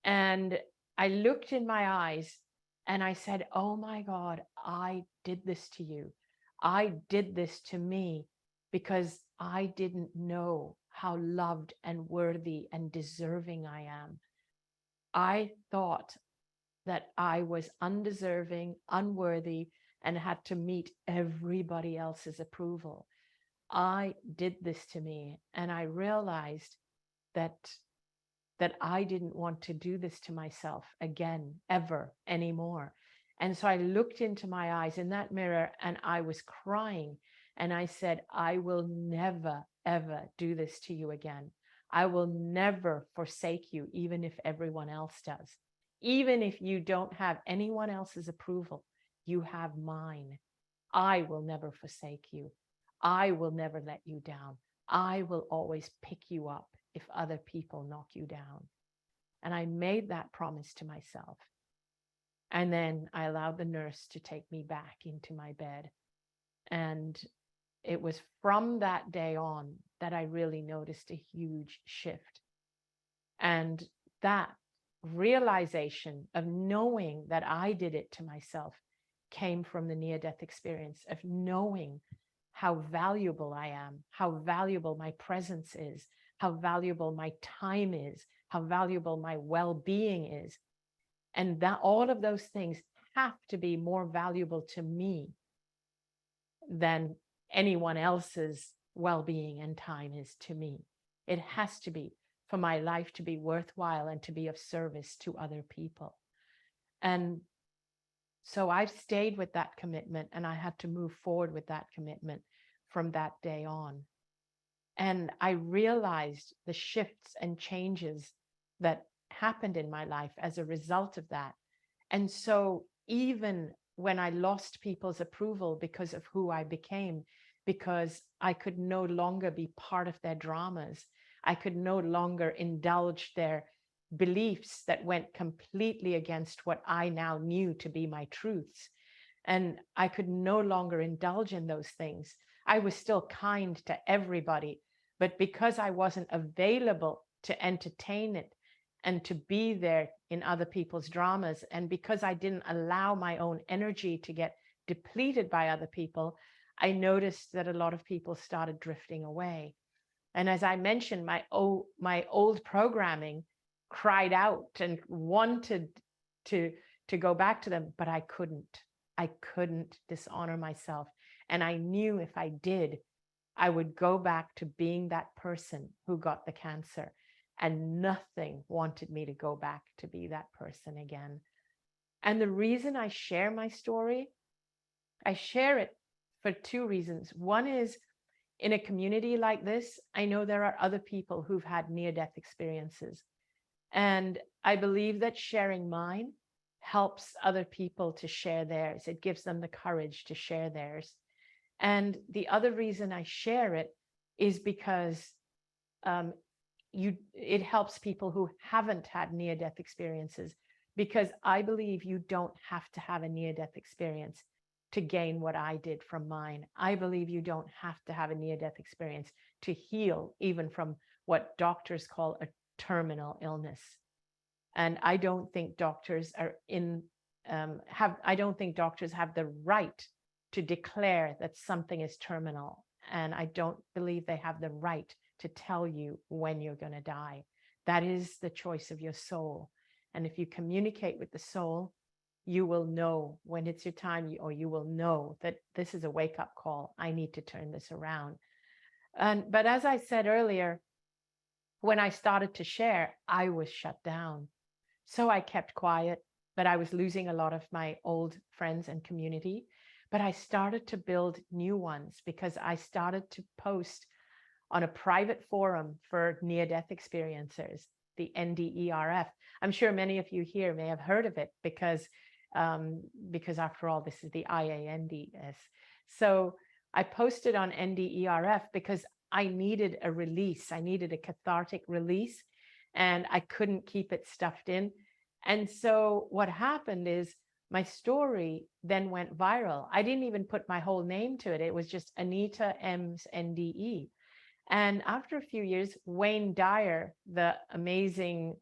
[SPEAKER 2] And I looked in my eyes, and I said, oh my God, I did this to you. I did this to me because I didn't know how loved and worthy and deserving I am. I thought that I was undeserving, unworthy, and had to meet everybody else's approval. I did this to me, and I realized that I didn't want to do this to myself again, ever, anymore. And so I looked into my eyes in that mirror, and I was crying. And I said, I will never, ever do this to you again. I will never forsake you, even if everyone else does. Even if you don't have anyone else's approval, you have mine. I will never forsake you. I will never let you down. I will always pick you up if other people knock you down. And I made that promise to myself. And then I allowed the nurse to take me back into my bed. And it was from that day on that I really noticed a huge shift. And that realization of knowing that I did it to myself came from the near-death experience, of knowing how valuable I am, how valuable my presence is, how valuable my time is, how valuable my well-being is. And that all of those things have to be more valuable to me than anyone else's well-being and time is to me. It has to be, for my life to be worthwhile and to be of service to other people. And so I've stayed with that commitment, and I had to move forward with that commitment from that day on. And I realized the shifts and changes that happened in my life as a result of that. And so even when I lost people's approval because of who I became, because I could no longer be part of their dramas, I could no longer indulge their beliefs that went completely against what I now knew to be my truths. And I could no longer indulge in those things. I was still kind to everybody, but because I wasn't available to entertain it and to be there in other people's dramas, and because I didn't allow my own energy to get depleted by other people, I noticed that a lot of people started drifting away. And as I mentioned, my old programming cried out and wanted to go back to them, but I couldn't. I couldn't dishonor myself. And I knew if I did, I would go back to being that person who got the cancer. and nothing wanted me to go back to be that person again. And the reason I share my story, I share it for two reasons. One is, in a community like this, I know there are other people who've had near-death experiences. And I believe that sharing mine helps other people to share theirs. It gives them the courage to share theirs. And the other reason I share it is because um, it helps people who haven't had near-death experiences, because I believe you don't have to have a near-death experience to gain what I did from mine. I believe you don't have to have a near-death experience to heal even from what doctors call a terminal illness. And I don't think doctors are I don't think doctors have the right to declare that something is terminal. And I don't believe they have the right to tell you when you're going to die. That is the choice of your soul. And if you communicate with the soul, you will know when it's your time, or you will know that this is a wake-up call. I need to turn this around. But as I said earlier, when I started to share, I was shut down. So I kept quiet, but I was losing a lot of my old friends and community. But I started to build new ones because I started to post on a private forum for near-death experiencers, the NDERF. I'm sure many of you here may have heard of it because after all, this is the IANDS. So I posted on NDERF because I needed a release. I needed a cathartic release, and I couldn't keep it stuffed in. And so what happened is my story then went viral. I didn't even put my whole name to it. It was just Anita M's NDE. And after a few years, Wayne Dyer, the amazing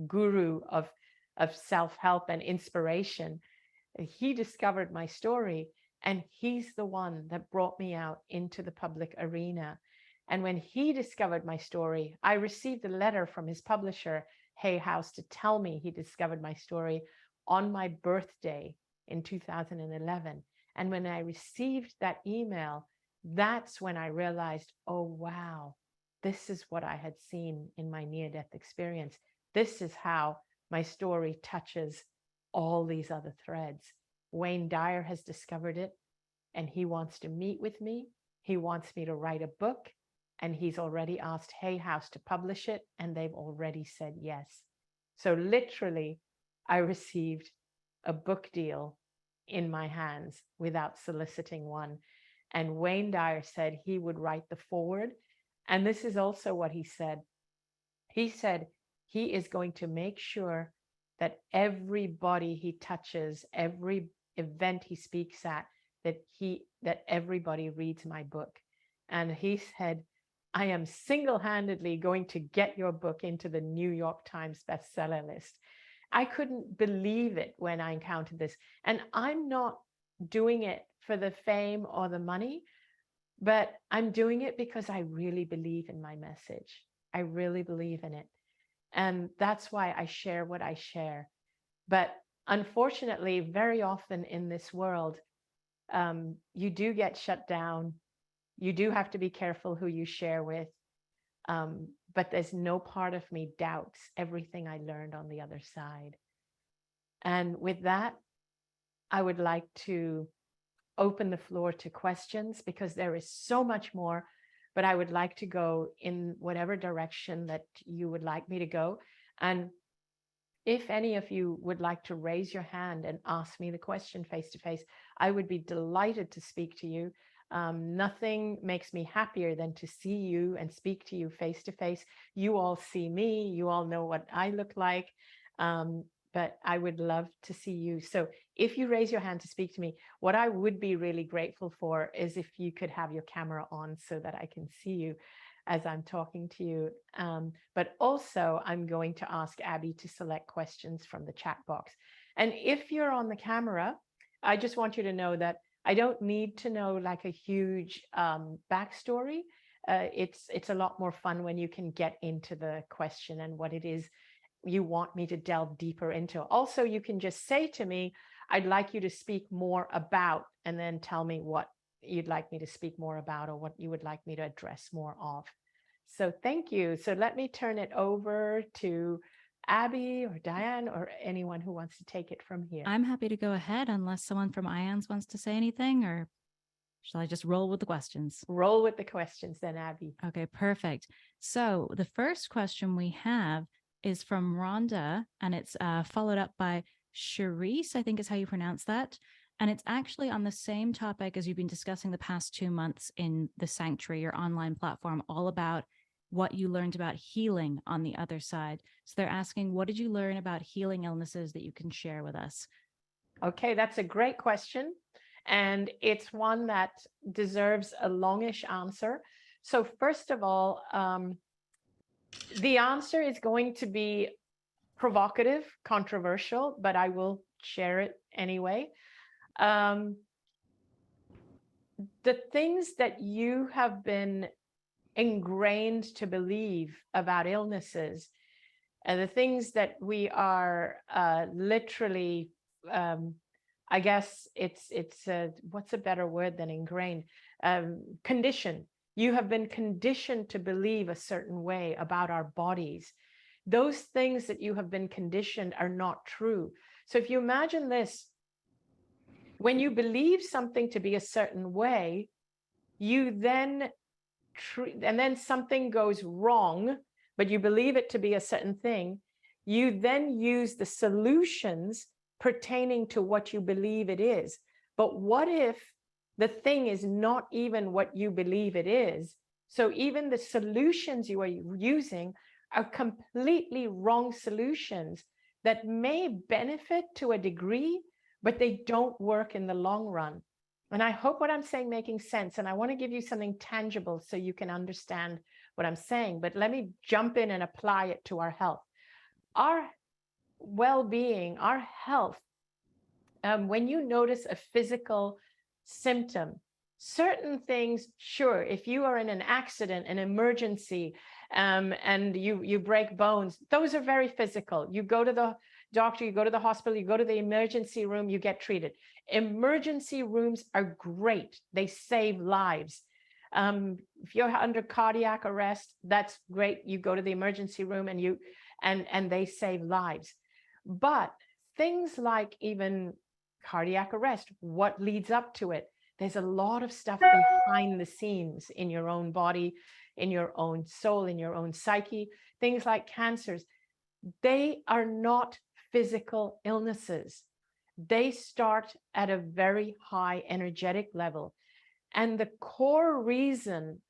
[SPEAKER 2] guru of self-help and inspiration, he discovered my story, and he's the one that brought me out into the public arena. And when he discovered my story, I received a letter from his publisher, Hay House, to tell me he discovered my story on my birthday in 2011. And when I received that email, that's when I realized, oh, wow, this is what I had seen in my near-death experience. This is how my story touches all these other threads. Wayne Dyer has discovered it, and he wants to meet with me. He wants me to write a book, and he's already asked Hay House to publish it, and they've already said yes. So literally, I received a book deal in my hands without soliciting one. And Wayne Dyer said he would write the foreword. And this is also what he said. He said he is going to make sure that everybody he touches, every event he speaks at, that everybody reads my book. And he said, I am single-handedly going to get your book into the New York Times bestseller list. I couldn't believe it when I encountered this. And I'm not doing it for the fame or the money, but I'm doing it because I really believe in my message. I really believe in it. And that's why I share what I share. But unfortunately, very often in this world, you do get shut down. You do have to be careful who you share with. But there's no part of me doubts everything I learned on the other side. And with that, I would like to open the floor to questions, because there is so much more, but I would like to go in whatever direction that you would like me to go. And if any of you would like to raise your hand and ask me the question face to face, I would be delighted to speak to you. Nothing makes me happier than to see you and speak to you face to face. You all see me, you all know what I look like, but I would love to see you. So if you raise your hand to speak to me, what I would be really grateful for is if you could have your camera on so that I can see you as I'm talking to you. But also I'm going to ask Abby to select questions from the chat box. And if you're on the camera, I just want you to know that I don't need to know like a huge backstory. It's a lot more fun when you can get into the question and what it is you want me to delve deeper into. Also, you can just say to me, I'd like you to speak more about, and then tell me what you'd like me to speak more about or what you would like me to address more of. So thank you. So let me turn it over to Abby or Diane or anyone who wants to take it from here.
[SPEAKER 3] I'm happy to go ahead unless someone from IANDS wants to say anything, or shall I just roll with the questions?
[SPEAKER 2] Roll with the questions then, Abby.
[SPEAKER 3] Okay, perfect. So the first question we have is from Rhonda, and it's followed up by Charisse, I think is how you pronounce that. And it's actually on the same topic as you've been discussing the past 2 months in the Sanctuary, your online platform, all about what you learned about healing on the other side. So they're asking, what did you learn about healing illnesses that you can share with us?
[SPEAKER 2] Okay, that's a great question. And it's one that deserves a longish answer. So first of all, the answer is going to be provocative, controversial, but I will share it anyway. The things that you have been ingrained to believe about illnesses, and the things that we are literally, I guess it's what's a better word than ingrained? Conditioned. You have been conditioned to believe a certain way about our bodies. Those things that you have been conditioned are not true. So if you imagine this, when you believe something to be a certain way, you then and then something goes wrong, but you believe it to be a certain thing, you then use the solutions pertaining to what you believe it is. But what if the thing is not even what you believe it is? So even the solutions you are using are completely wrong solutions that may benefit to a degree, but they don't work in the long run. And I hope what I'm saying making sense. And I want to give you something tangible so you can understand what I'm saying. But let me jump in and apply it to our health. Our well-being, our health, when you notice a physical symptom, certain things, sure, if you are in an accident, an emergency, and you break bones, those are very physical. You go to the doctor, you go to the hospital, you go to the emergency room, you get treated. Emergency rooms are great. They save lives. If you're under cardiac arrest, that's great. You go to the emergency room and they save lives. But things like even cardiac arrest, what leads up to it? There's a lot of stuff behind the scenes in your own body, in your own soul, in your own psyche. Things like cancers, they are not physical illnesses. They start at a very high energetic level. And the core reason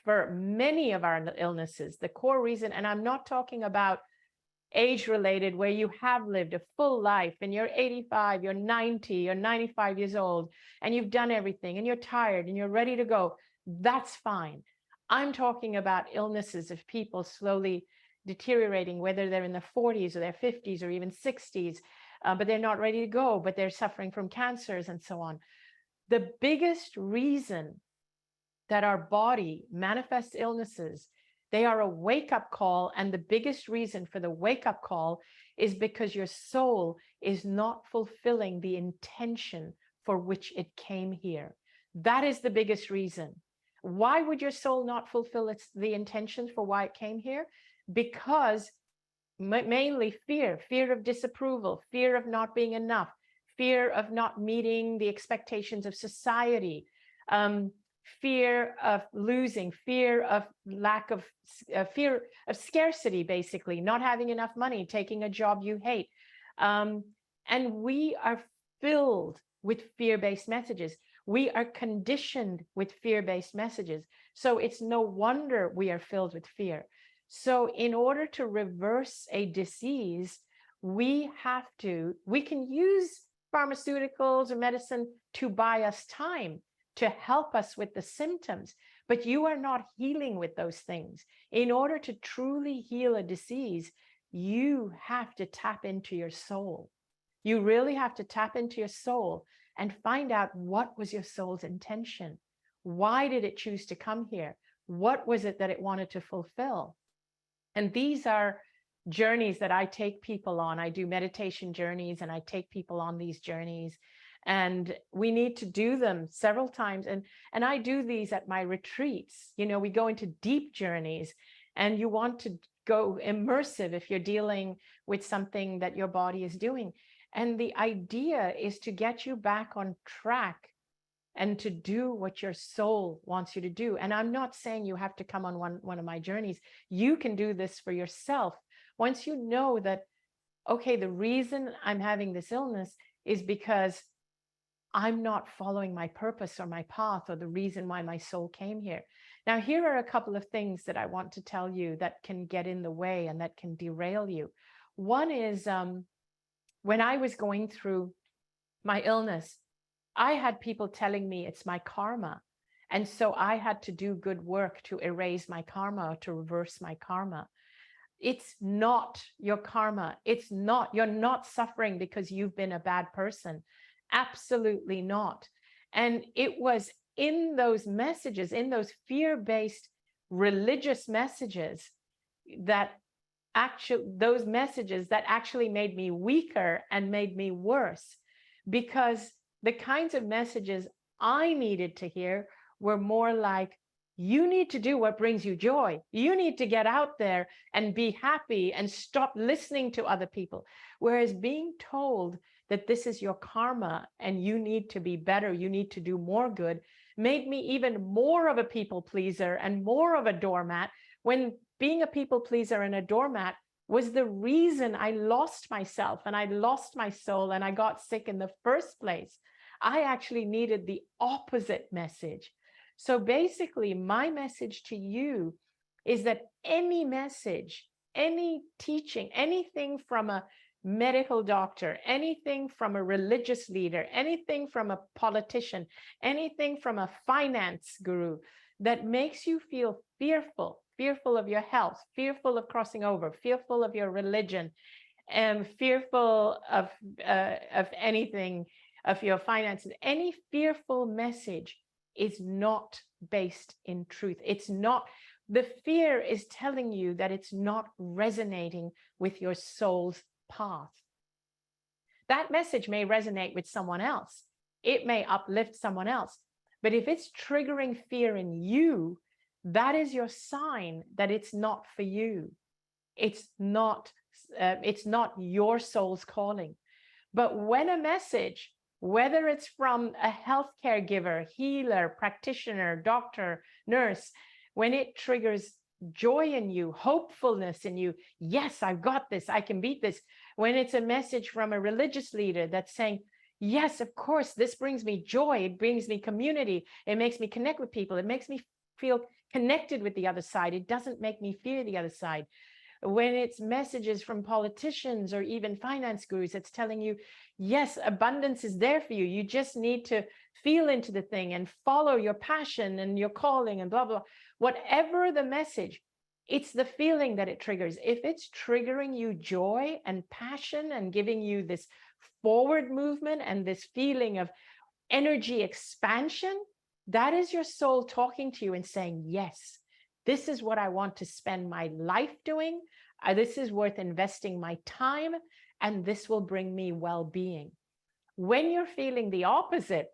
[SPEAKER 2] for many of our illnesses, the core reason, and I'm not talking about age-related, where you have lived a full life and you're 85, you're 90, you're 95 years old, and you've done everything and you're tired and you're ready to go. That's fine. I'm talking about illnesses of people slowly deteriorating, whether they're in their 40s or their 50s or even 60s, but they're not ready to go, but they're suffering from cancers and so on. The biggest reason that our body manifests illnesses, they are a wake-up call. And the biggest reason for the wake-up call is because your soul is not fulfilling the intention for which it came here. That is the biggest reason. Why would your soul not fulfill the intentions for why it came here? Because mainly fear of disapproval, fear of not being enough, fear of not meeting the expectations of society, fear of losing, fear of lack of, fear of scarcity, basically, not having enough money, taking a job you hate. And we are filled with fear-based messages. We are conditioned with fear-based messages. So it's no wonder we are filled with fear. So in order to reverse a disease, we can use pharmaceuticals or medicine to buy us time, to help us with the symptoms, but you are not healing with those things. In order to truly heal a disease, you have to tap into your soul. You really have to tap into your soul and find out what was your soul's intention. Why did it choose to come here? What was it that it wanted to fulfill? And these are journeys that I take people on. I do meditation journeys and I take people on these journeys. And we need to do them several times. And I do these at my retreats. You know, we go into deep journeys, and you want to go immersive if you're dealing with something that your body is doing. And the idea is to get you back on track and to do what your soul wants you to do. And I'm not saying you have to come on one of my journeys. You can do this for yourself. Once you know that, okay, the reason I'm having this illness is because I'm not following my purpose or my path or the reason why my soul came here. Now, here are a couple of things that I want to tell you that can get in the way and that can derail you. One is when I was going through my illness, I had people telling me it's my karma. And so I had to do good work to erase my karma or to reverse my karma. It's not your karma. It's not, you're not suffering because you've been a bad person. Absolutely not. And it was in those messages, in those fear-based religious messages that those messages that actually made me weaker and made me worse, because the kinds of messages I needed to hear were more like, you need to do what brings you joy. You need to get out there and be happy and stop listening to other people. Whereas being told that this is your karma and you need to be better, you need to do more good, made me even more of a people pleaser and more of a doormat, when being a people pleaser and a doormat was the reason I lost myself and I lost my soul and I got sick in the first place. I actually needed the opposite message. So basically, my message to you is that any message, any teaching, anything from a medical doctor, anything from a religious leader, anything from a politician, anything from a finance guru that makes you feel fearful, fearful of your health, fearful of crossing over, fearful of your religion, and fearful of anything, of your finances, any fearful message is not based in truth. It's not, the fear is telling you that it's not resonating with your soul's path. That message may resonate with someone else. It may uplift someone else. But if it's triggering fear in you, that is your sign that it's not for you. It's not your soul's calling. But when a message, whether it's from a healthcare giver, healer, practitioner, doctor, nurse, when it triggers joy in you, hopefulness in you, yes, I've got this, I can beat this. When it's a message from a religious leader that's saying, yes, of course, this brings me joy, it brings me community, it makes me connect with people, it makes me feel connected with the other side, it doesn't make me fear the other side. When it's messages from politicians or even finance gurus that's telling you, yes, abundance is there for you. You just need to feel into the thing and follow your passion and your calling and blah, blah. Whatever the message, it's the feeling that it triggers. If it's triggering you joy and passion and giving you this forward movement and this feeling of energy expansion, that is your soul talking to you and saying, yes, this is what I want to spend my life doing. This is worth investing my time, and this will bring me well-being. When you're feeling the opposite,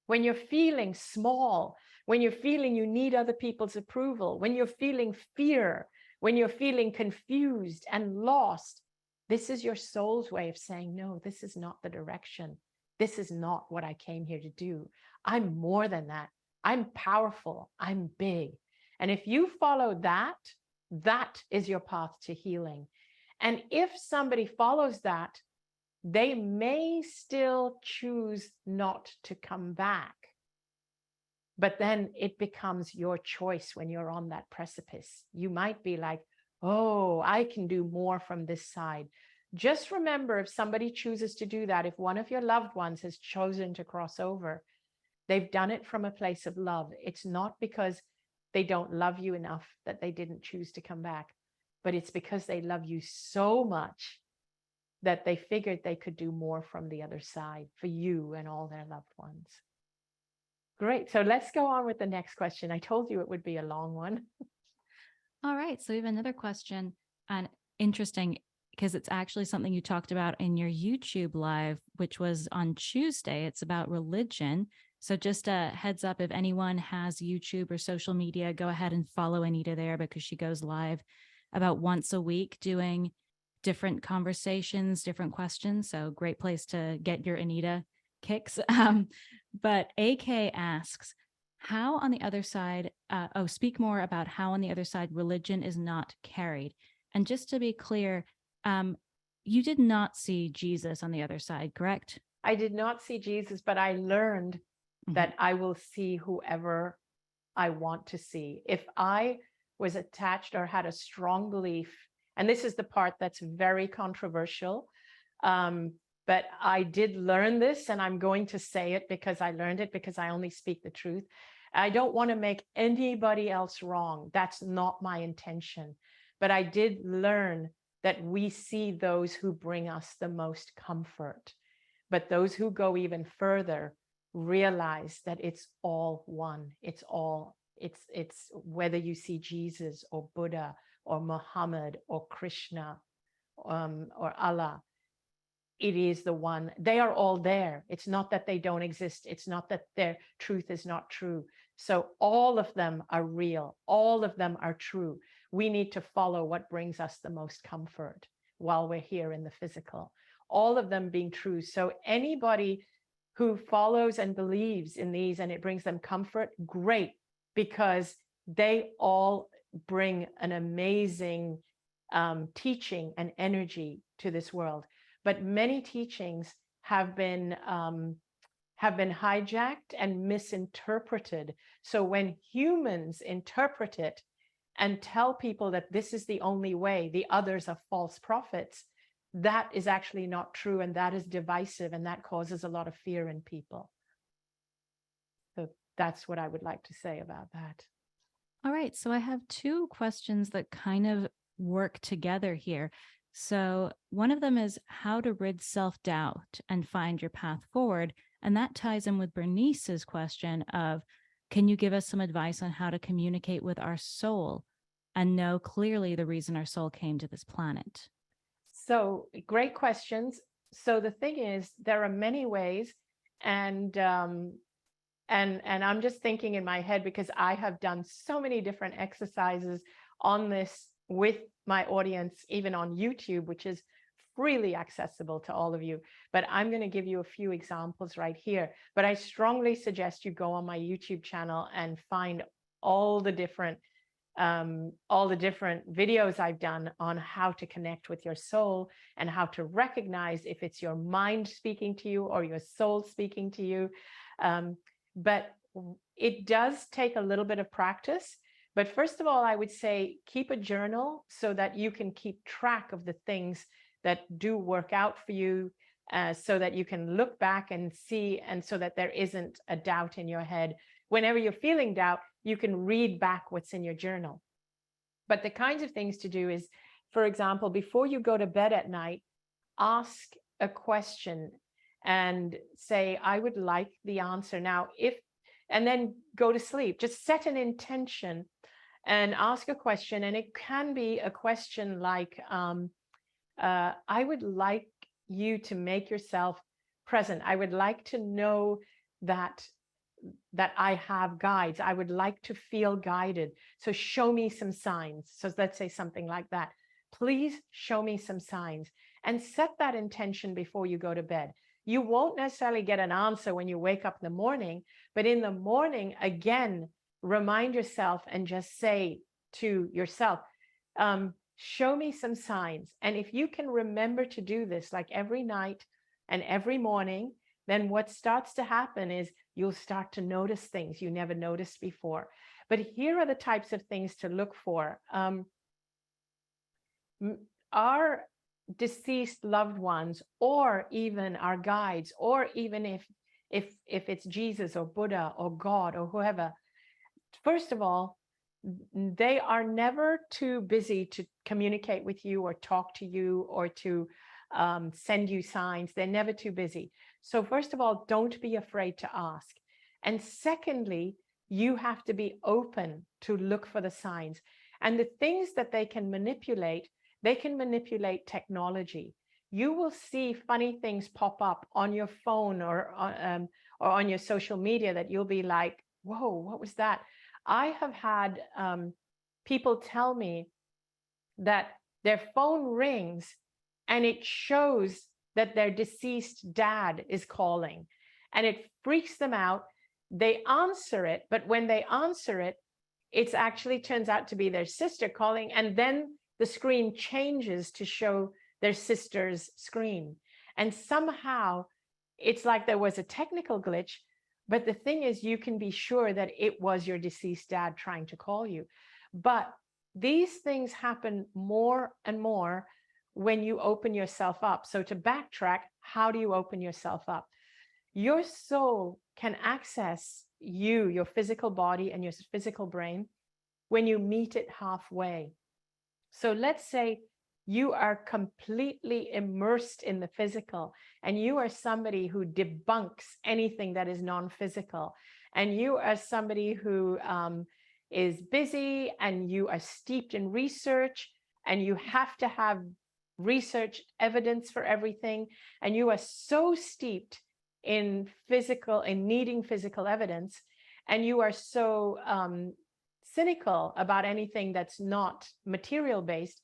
[SPEAKER 2] when you're feeling small, when you're feeling you need other people's approval, when you're feeling fear, when you're feeling confused and lost, this is your soul's way of saying, no, this is not the direction. This is not what I came here to do. I'm more than that. I'm powerful. I'm big. And if you follow that, that is your path to healing. And if somebody follows that, they may still choose not to come back. But then it becomes your choice when you're on that precipice. You might be like, oh, I can do more from this side. Just remember, if somebody chooses to do that, if one of your loved ones has chosen to cross over, they've done it from a place of love. It's not because they don't love you enough that they didn't choose to come back, but it's because they love you so much that they figured they could do more from the other side for you and all their loved ones. Great. So let's go on with the next question. I told you it would be a long one.
[SPEAKER 3] All right. So we have another question, and interesting. because it's actually something you talked about in your YouTube live, which was on Tuesday. It's about religion. So just a heads up, if anyone has YouTube or social media, go ahead and follow Anita there, because she goes live about once a week doing different conversations, different questions. So great place to get your Anita kicks. But AK asks, how on the other side, speak more about how on the other side religion is not carried. And just to be clear, you did not see Jesus on the other side, correct?
[SPEAKER 2] I did not see Jesus, but I learned that I will see whoever I want to see. If I was attached or had a strong belief, and this is the part that's very controversial, but I did learn this, and I'm going to say it because I learned it, because I only speak the truth. I don't want to make anybody else wrong. That's not my intention. But I did learn that we see those who bring us the most comfort. But those who go even further realize that it's all one. It's whether you see Jesus or Buddha or Muhammad or Krishna or Allah, it is the one. They are all there. It's not that they don't exist. It's not that their truth is not true. So all of them are real. All of them are true. We need to follow what brings us the most comfort while we're here in the physical. All of them being true. So anybody who follows and believes in these and it brings them comfort, great, because they all bring an amazing teaching and energy to this world. But many teachings have been hijacked and misinterpreted. So when humans interpret it and tell people that this is the only way, the others are false prophets, that is actually not true, and that is divisive, and that causes a lot of fear in people. So that's what I would like to say about that.
[SPEAKER 3] All right. So I have two questions that kind of work together here. So one of them is how to rid self-doubt and find your path forward. And that ties in with Bernice's question of, can you give us some advice on how to communicate with our soul and know clearly the reason our soul came to this planet?
[SPEAKER 2] So great questions. So the thing is, there are many ways, and I'm just thinking in my head, because I have done so many different exercises on this with my audience, even on YouTube, which is freely accessible to all of you. But I'm going to give you a few examples right here. But I strongly suggest you go on my YouTube channel and find all the different videos I've done on how to connect with your soul and how to recognize if it's your mind speaking to you or your soul speaking to you. But it does take a little bit of practice. But first of all, I would say keep a journal so that you can keep track of the things that do work out for you, so that you can look back and see, and so that there isn't a doubt in your head. Whenever you're feeling doubt, you can read back what's in your journal. But the kinds of things to do is, for example, before you go to bed at night, ask a question and say, I would like the answer now, and then go to sleep. Just set an intention and ask a question. And it can be a question like, I would like you to make yourself present. I would like to know that I have guides. I would like to feel guided. So show me some signs. So let's say something like that. Please show me some signs, and set that intention before you go to bed. You won't necessarily get an answer when you wake up in the morning, but in the morning, again, remind yourself and just say to yourself, show me some signs. And if you can remember to do this like every night and every morning, then what starts to happen is you'll start to notice things you never noticed before. But here are the types of things to look for. Our deceased loved ones, or even our guides, or even if it's Jesus or Buddha or God or whoever, first of all, they are never too busy to communicate with you or talk to you or to send you signs. They're never too busy. So first of all, don't be afraid to ask. And secondly, you have to be open to look for the signs. And the things that they can manipulate, they can manipulate technology. You will see funny things pop up on your phone or on your social media that you'll be like, whoa, what was that? I have had people tell me that their phone rings and it shows that their deceased dad is calling, and it freaks them out. They answer it, but when they answer it, it actually turns out to be their sister calling, and then the screen changes to show their sister's screen. And somehow it's like there was a technical glitch, but the thing is, you can be sure that it was your deceased dad trying to call you. But these things happen more and more when you open yourself up. So to backtrack, how do you open yourself up? Your soul can access you, your physical body and your physical brain, when you meet it halfway. So let's say you are completely immersed in the physical, and you are somebody who debunks anything that is non-physical, and you are somebody who is busy, and you are steeped in research, and you have to have research evidence for everything, and you are so steeped in needing physical evidence, and you are so cynical about anything that's not material based,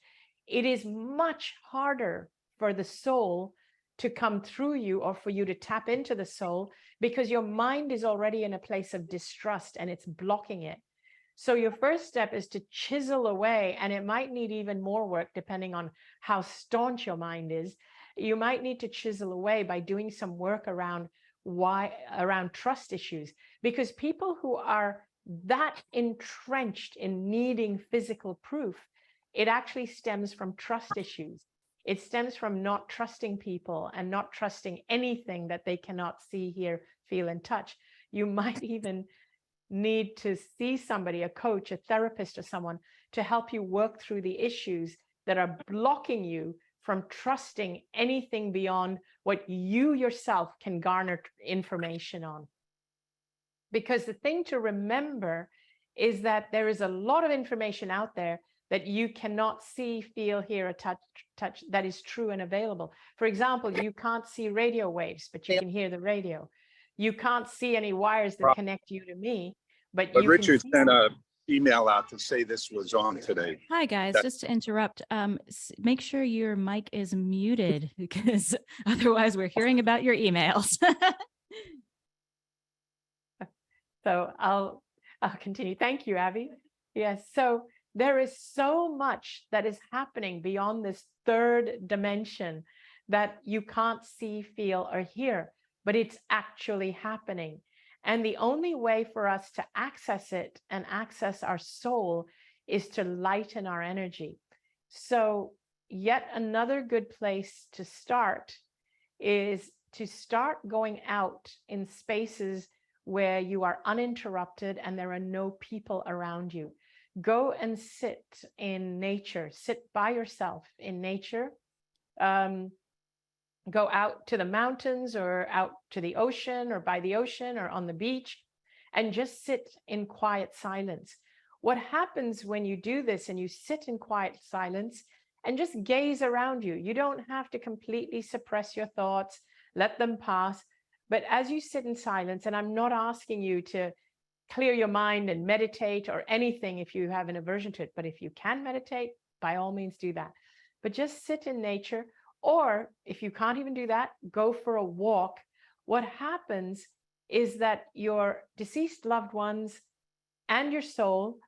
[SPEAKER 2] it is much harder for the soul to come through you, or for you to tap into the soul, because your mind is already in a place of distrust and it's blocking it. So your first step is to chisel away, and it might need even more work depending on how staunch your mind is. You might need to chisel away by doing some work around trust issues, because people who are that entrenched in needing physical proof, it actually stems from trust issues. It stems from not trusting people and not trusting anything that they cannot see, hear, feel, and touch. You might even need to see somebody, a coach, a therapist, or someone to help you work through the issues that are blocking you from trusting anything beyond what you yourself can garner information on. Because the thing to remember is that there is a lot of information out there that you cannot see, feel, hear, or touch that is true and available. For example, you can't see radio waves, but you can hear the radio. You can't see any wires that connect you to me, but you
[SPEAKER 4] Richard
[SPEAKER 2] can see.
[SPEAKER 4] Sent an email out to say this was on today.
[SPEAKER 3] Hi guys, just to interrupt, make sure your mic is muted, because otherwise we're hearing about your emails.
[SPEAKER 2] So I'll continue. Thank you, Abby. Yes. So there is so much that is happening beyond this third dimension that you can't see, feel, or hear, but it's actually happening. And the only way for us to access it and access our soul is to lighten our energy. So yet another good place to start is to start going out in spaces where you are uninterrupted and there are no people around you. Go and sit in nature, sit by yourself in nature. Go out to the mountains or out to the ocean or by the ocean or on the beach, and just sit in quiet silence. What happens when you do this and you sit in quiet silence and just gaze around you? You don't have to completely suppress your thoughts, let them pass. But as you sit in silence, and I'm not asking you to clear your mind and meditate or anything if you have an aversion to it, but if you can meditate, by all means do that. But just sit in nature, or if you can't even do that, go for a walk. What happens is that your deceased loved ones and your soul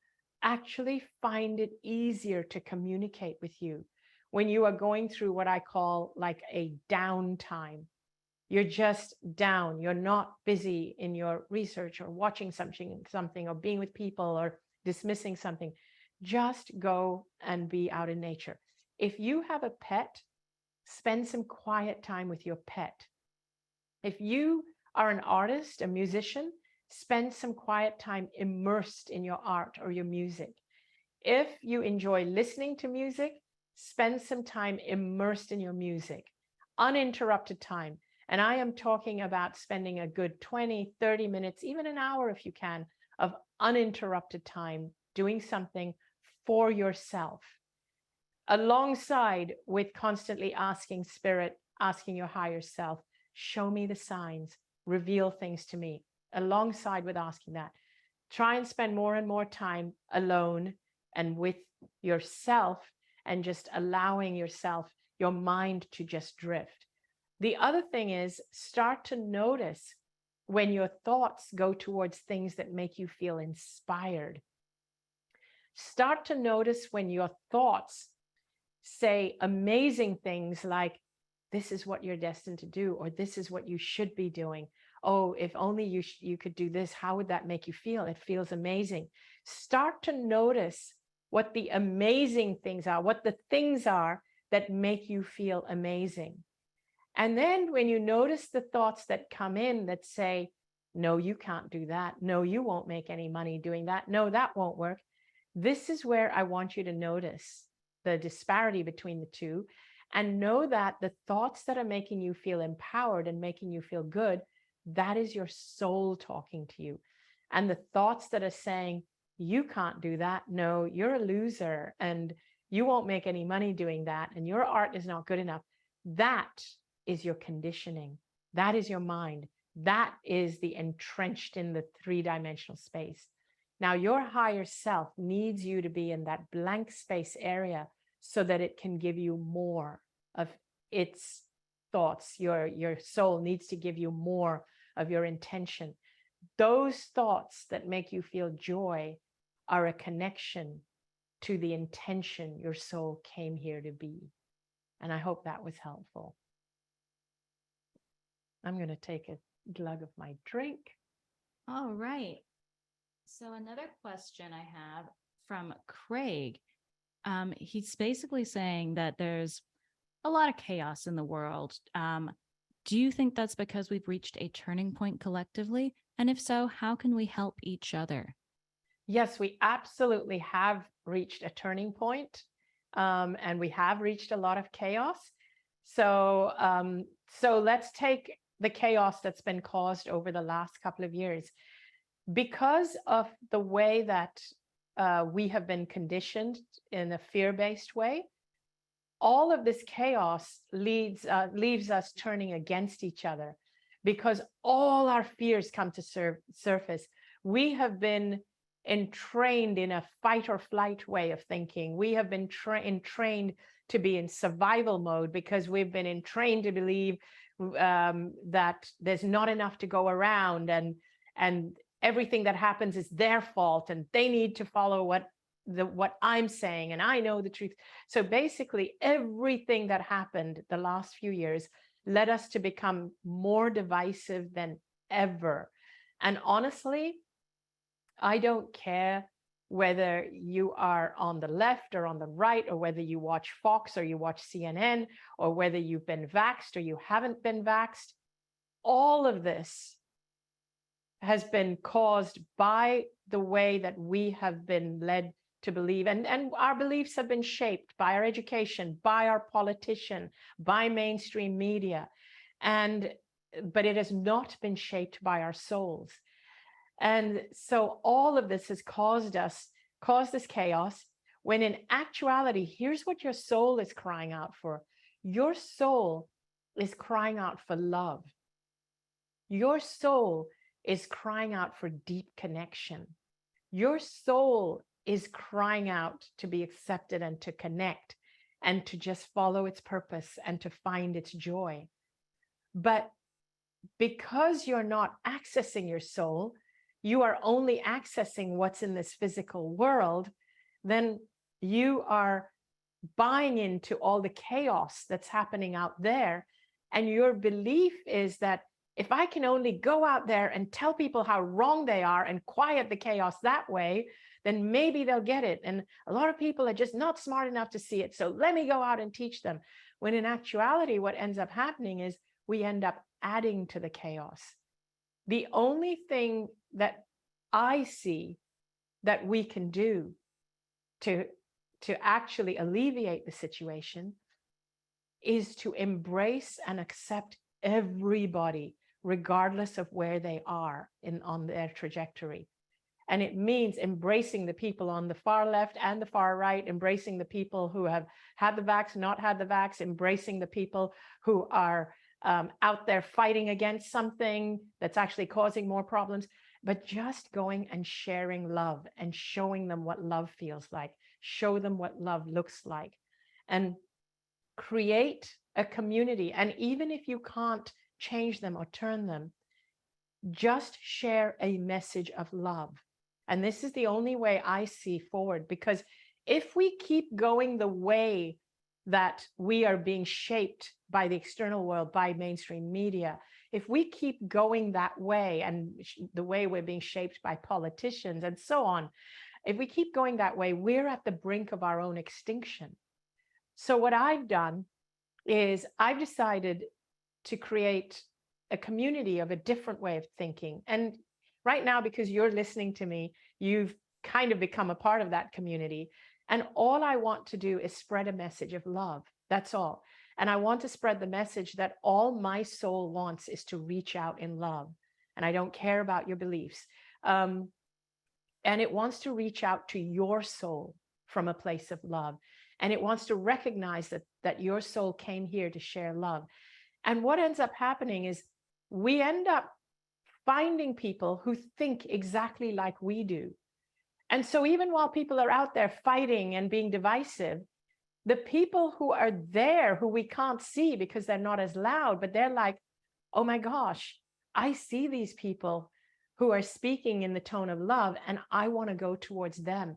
[SPEAKER 2] actually find it easier to communicate with you when you are going through what I call like a downtime. You're just down. You're not busy in your research or watching something or being with people or dismissing something. Just go and be out in nature. If you have a pet, spend some quiet time with your pet. If you are an artist, a musician, spend some quiet time immersed in your art or your music. If you enjoy listening to music, spend some time immersed in your music, uninterrupted time. And I am talking about spending a good 20, 30 minutes, even an hour if you can, of uninterrupted time doing something for yourself. alongside with constantly asking spirit, asking your higher self, show me the signs, reveal things to me, alongside with asking that. Try and spend more and more time alone and with yourself, and just allowing yourself, your mind to just drift. The other thing is, start to notice when your thoughts go towards things that make you feel inspired. Start to notice when your thoughts say amazing things like, this is what you're destined to do, or this is what you should be doing. Oh, if only you could do this, how would that make you feel? It feels amazing. Start to notice what the amazing things are, what the things are that make you feel amazing. And then when you notice the thoughts that come in that say, no, you can't do that. No, you won't make any money doing that. No, that won't work. This is where I want you to notice the disparity between the two, and know that the thoughts that are making you feel empowered and making you feel good, that is your soul talking to you. And the thoughts that are saying, you can't do that. No, you're a loser and you won't make any money doing that. And your art is not good enough. That is your conditioning. That is your mind. That is the entrenched in the three-dimensional space. Now, your higher self needs you to be in that blank space area so that it can give you more of its thoughts. Your soul needs to give you more of your intention. Those thoughts that make you feel joy are a connection to the intention your soul came here to be. And I hope that was helpful. I'm going to take a glug of my drink.
[SPEAKER 3] All right. So another question I have from Craig. He's basically saying that there's a lot of chaos in the world. Do you think that's because we've reached a turning point collectively? And if so, how can we help each other?
[SPEAKER 2] Yes, we absolutely have reached a turning point, and we have reached a lot of chaos. So let's take the chaos that's been caused over the last couple of years. Because of the way that we have been conditioned in a fear-based way, all of this chaos leaves us turning against each other, because all our fears come to surface. We have been entrained in a fight or flight way of thinking. We have been trained to be in survival mode because we've been entrained to believe that there's not enough to go around, and everything that happens is their fault, and they need to follow what I'm saying, and I know the truth. So basically, everything that happened the last few years led us to become more divisive than ever. And honestly, I don't care whether you are on the left or on the right, or whether you watch Fox or you watch CNN, or whether you've been vaxxed or you haven't been vaxxed. All of this has been caused by the way that we have been led to believe, and our beliefs have been shaped by our education, by our politician, by mainstream media, but it has not been shaped by our souls. And so all of this has caused this chaos, when in actuality, here's what your soul is crying out for. Your soul is crying out for love. Your soul is crying out for deep connection. Your soul is crying out to be accepted and to connect and to just follow its purpose and to find its joy. But because you're not accessing your soul, you are only accessing what's in this physical world, then you are buying into all the chaos that's happening out there. And your belief is that if I can only go out there and tell people how wrong they are and quiet the chaos that way, then maybe they'll get it. And a lot of people are just not smart enough to see it, so let me go out and teach them. When in actuality, what ends up happening is we end up adding to the chaos. The only thing that I see that we can do to actually alleviate the situation is to embrace and accept everybody, regardless of where they are on their trajectory. And it means embracing the people on the far left and the far right, embracing the people who have had the vax, not had the vax, embracing the people who are out there fighting against something that's actually causing more problems, but just going and sharing love and showing them what love feels like, show them what love looks like, and create a community. And even if you can't change them or turn them, just share a message of love. And this is the only way I see forward, because if we keep going the way that we are being shaped by the external world, by mainstream media, if we keep going that way, and the way we're being shaped by politicians and so on, if we keep going that way, we're at the brink of our own extinction. So what I've done is I've decided to create a community of a different way of thinking. And right now, because you're listening to me, you've kind of become a part of that community. And all I want to do is spread a message of love. That's all. And I want to spread the message that all my soul wants is to reach out in love. And I don't care about your beliefs. And it wants to reach out to your soul from a place of love. And it wants to recognize that your soul came here to share love. And what ends up happening is we end up finding people who think exactly like we do. And so even while people are out there fighting and being divisive, the people who are there, who we can't see because they're not as loud, but they're like, oh my gosh, I see these people who are speaking in the tone of love, and I want to go towards them.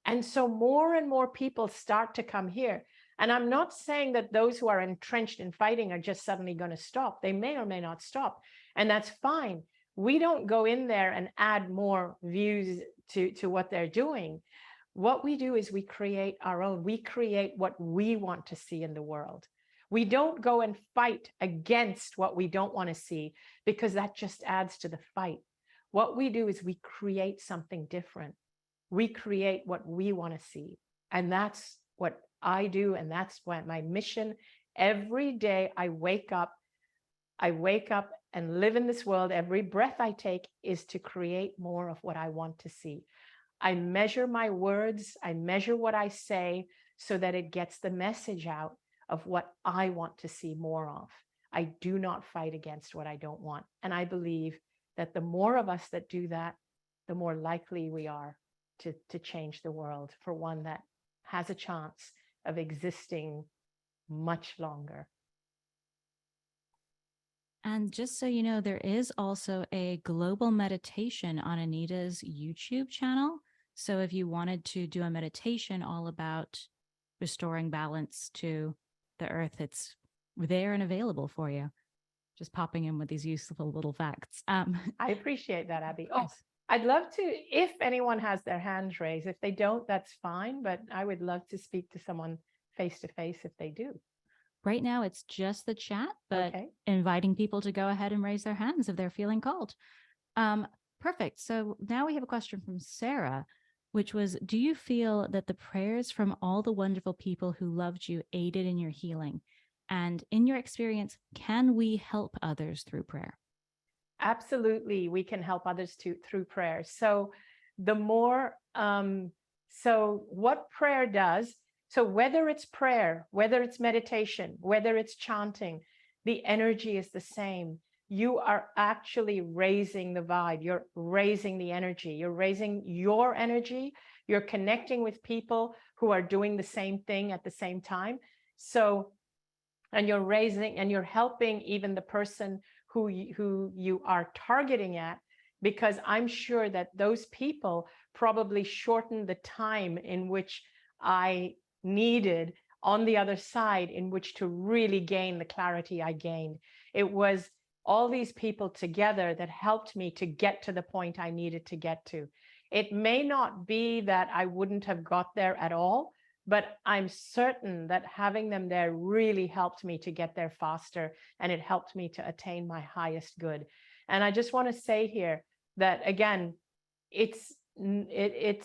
[SPEAKER 2] And so more and more people start to come here. And I'm not saying that those who are entrenched in fighting are just suddenly going to stop. They may or may not stop. And that's fine. We don't go in there and add more views to what they're doing. What we do is we create our own. We create what we want to see in the world. We don't go and fight against what we don't want to see, because that just adds to the fight. What we do is we create something different. We create what we want to see. And that's what I do. And that's what my mission. Every day I wake up and live in this world. Every breath I take is to create more of what I want to see. I measure my words. I measure what I say so that it gets the message out of what I want to see more of. I do not fight against what I don't want. And I believe that the more of us that do that, the more likely we are to change the world for one that has a chance of existing much longer.
[SPEAKER 3] And just so you know, there is also a global meditation on Anita's YouTube channel. So if you wanted to do a meditation all about restoring balance to the earth, it's there and available for you. Just popping in with these useful little facts.
[SPEAKER 2] I appreciate that, Abby. Oh,
[SPEAKER 3] Yes.
[SPEAKER 2] I'd love to, if anyone has their hands raised. If they don't, that's fine. But I would love to speak to someone face to face if they do.
[SPEAKER 3] Right now, it's just the chat, but
[SPEAKER 2] Okay.
[SPEAKER 3] inviting people to go ahead and raise their hands if they're feeling called. Perfect. So now we have a question from Sarah, which was, do you feel that the prayers from all the wonderful people who loved you aided in your healing? And in your experience, can we help others through prayer?
[SPEAKER 2] Absolutely, we can help others through prayer. So the more, so what prayer does, so whether it's prayer, whether it's meditation, whether it's chanting, the energy is the same. You are actually raising the vibe. You're raising the energy. You're raising your energy. You're connecting with people who are doing the same thing at the same time. So, and you're raising and you're helping even the person who you are targeting at, because I'm sure that those people probably shortened the time in which I needed on the other side in which to really gain the clarity I gained. It was all these people together that helped me to get to the point I needed to get to. It may not be that I wouldn't have got there at all, but I'm certain that having them there really helped me to get there faster, and it helped me to attain my highest good. And I just want to say here that, again, it's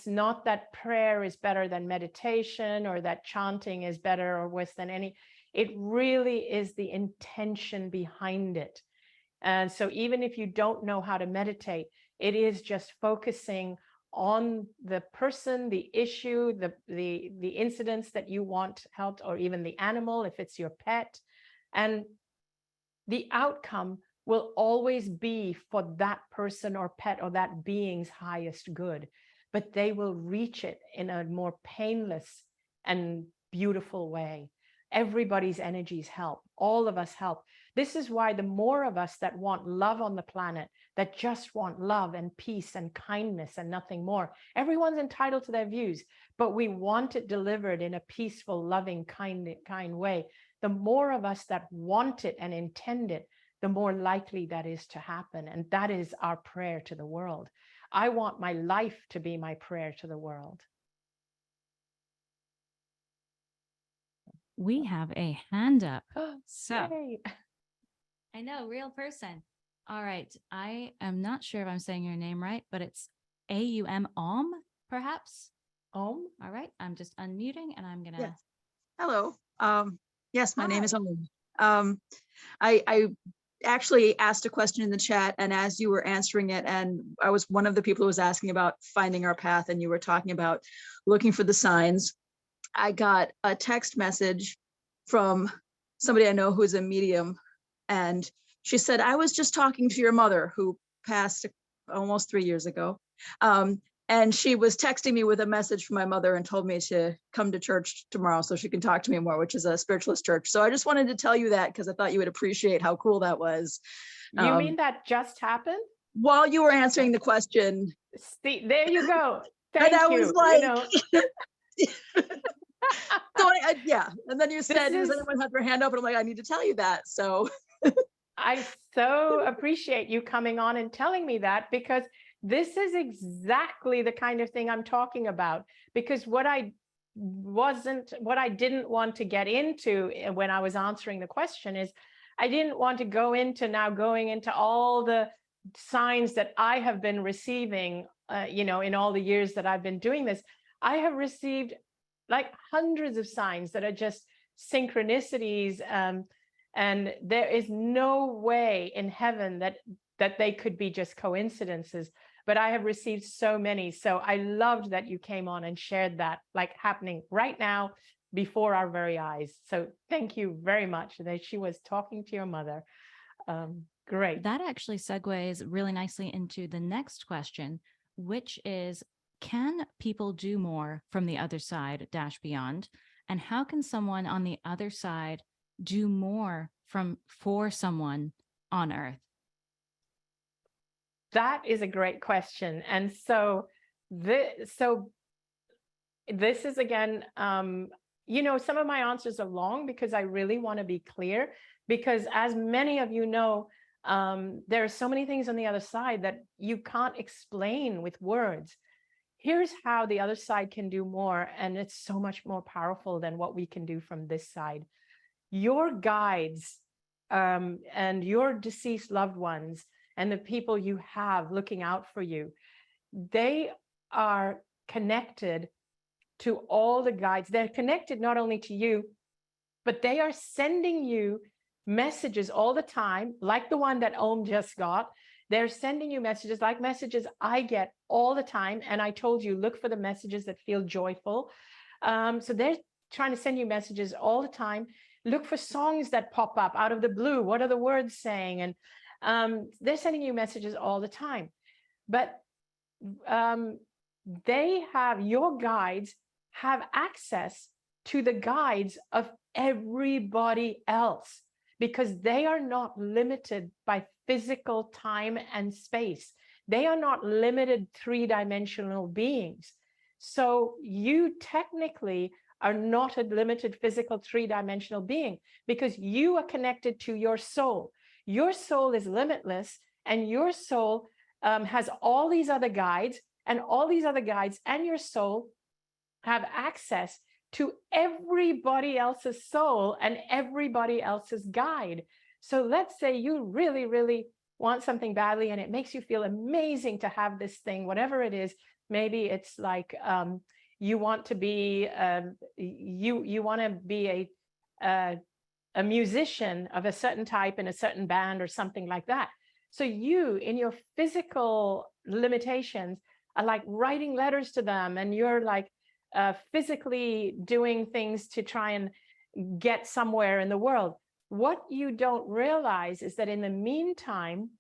[SPEAKER 2] not that prayer is better than meditation or that chanting is better or worse than any. It really is the intention behind it. And so even if you don't know how to meditate, it is just focusing on the person, the issue, the incidents that you want helped, or even the animal, if it's your pet. And the outcome will always be for that person or pet or that being's highest good, but they will reach it in a more painless and beautiful way. Everybody's energies help. All of us help. This is why the more of us that want love on the planet, that just want love and peace and kindness and nothing more, everyone's entitled to their views, but we want it delivered in a peaceful, loving, kind way. The more of us that want it and intend it, the more likely that is to happen. And that is our prayer to the world. I want my life to be my prayer to the world.
[SPEAKER 3] We have a hand up. So
[SPEAKER 2] Yay.
[SPEAKER 3] I know, real person. All right. I am not sure if I'm saying your name right, but it's AUM Om, perhaps.
[SPEAKER 2] Om.
[SPEAKER 3] All right. I'm just unmuting and I'm gonna.
[SPEAKER 5] Yes. Hello. Yes, my name is
[SPEAKER 2] Hi.
[SPEAKER 5] Om. I actually asked a question in the chat, and as you were answering it, and I was one of the people who was asking about finding our path, and you were talking about looking for the signs. I got a text message from somebody I know who is a medium, and she said, I was just talking to your mother who passed almost 3 years ago. And she was texting me with a message from my mother and told me to come to church tomorrow so she can talk to me more, which is a spiritualist church. So I just wanted to tell you that because I thought you would appreciate how cool that was.
[SPEAKER 2] You mean that just happened?
[SPEAKER 5] While you were answering the question.
[SPEAKER 2] See, there you go.
[SPEAKER 5] And
[SPEAKER 2] Thank
[SPEAKER 5] I
[SPEAKER 2] you.
[SPEAKER 5] was like, so yeah. And then you said, does anyone have their hand up? And I'm like, I need to tell you that. So
[SPEAKER 2] I so appreciate you coming on and telling me that, because this is exactly the kind of thing I'm talking about. Because what I didn't want to get into when I was answering the question is, I didn't want to go into all the signs that I have been receiving, in all the years that I've been doing this. I have received like hundreds of signs that are just synchronicities, and there is no way in heaven that they could be just coincidences. But I have received so many. So I loved that you came on and shared that, like happening right now before our very eyes. So thank you very much that she was talking to your mother. Great.
[SPEAKER 3] That actually segues really nicely into the next question, which is, can people do more from the other side - beyond? And how can someone on the other side do more for someone on Earth?
[SPEAKER 2] That is a great question. And so this is again, some of my answers are long because I really want to be clear, because as many of you know, there are so many things on the other side that you can't explain with words. Here's how the other side can do more, and it's so much more powerful than what we can do from this side. Your guides, and your deceased loved ones and the people you have looking out for you, they are connected to all the guides. They're connected not only to you, but they are sending you messages all the time, like the one that Om just got. They're sending you messages like messages I get all the time. And I told you, look for the messages that feel joyful. So they're trying to send you messages all the time. Look for songs that pop up out of the blue. What are the words saying? And they're sending you messages all the time. But your guides have access to the guides of everybody else, because they are not limited by physical time and space. They are not limited three-dimensional beings. So you technically are not a limited physical three-dimensional being, because you are connected to your soul. Your soul is limitless, and your soul has all these other guides, and all these other guides and your soul have access to everybody else's soul and everybody else's guide. So let's say you really, really want something badly, and it makes you feel amazing to have this thing, whatever it is. Maybe it's like you want to be a musician of a certain type in a certain band or something like that. So you, in your physical limitations, like writing letters to them, and you're like physically doing things to try and get somewhere in the world. What you don't realize is that in the meantime,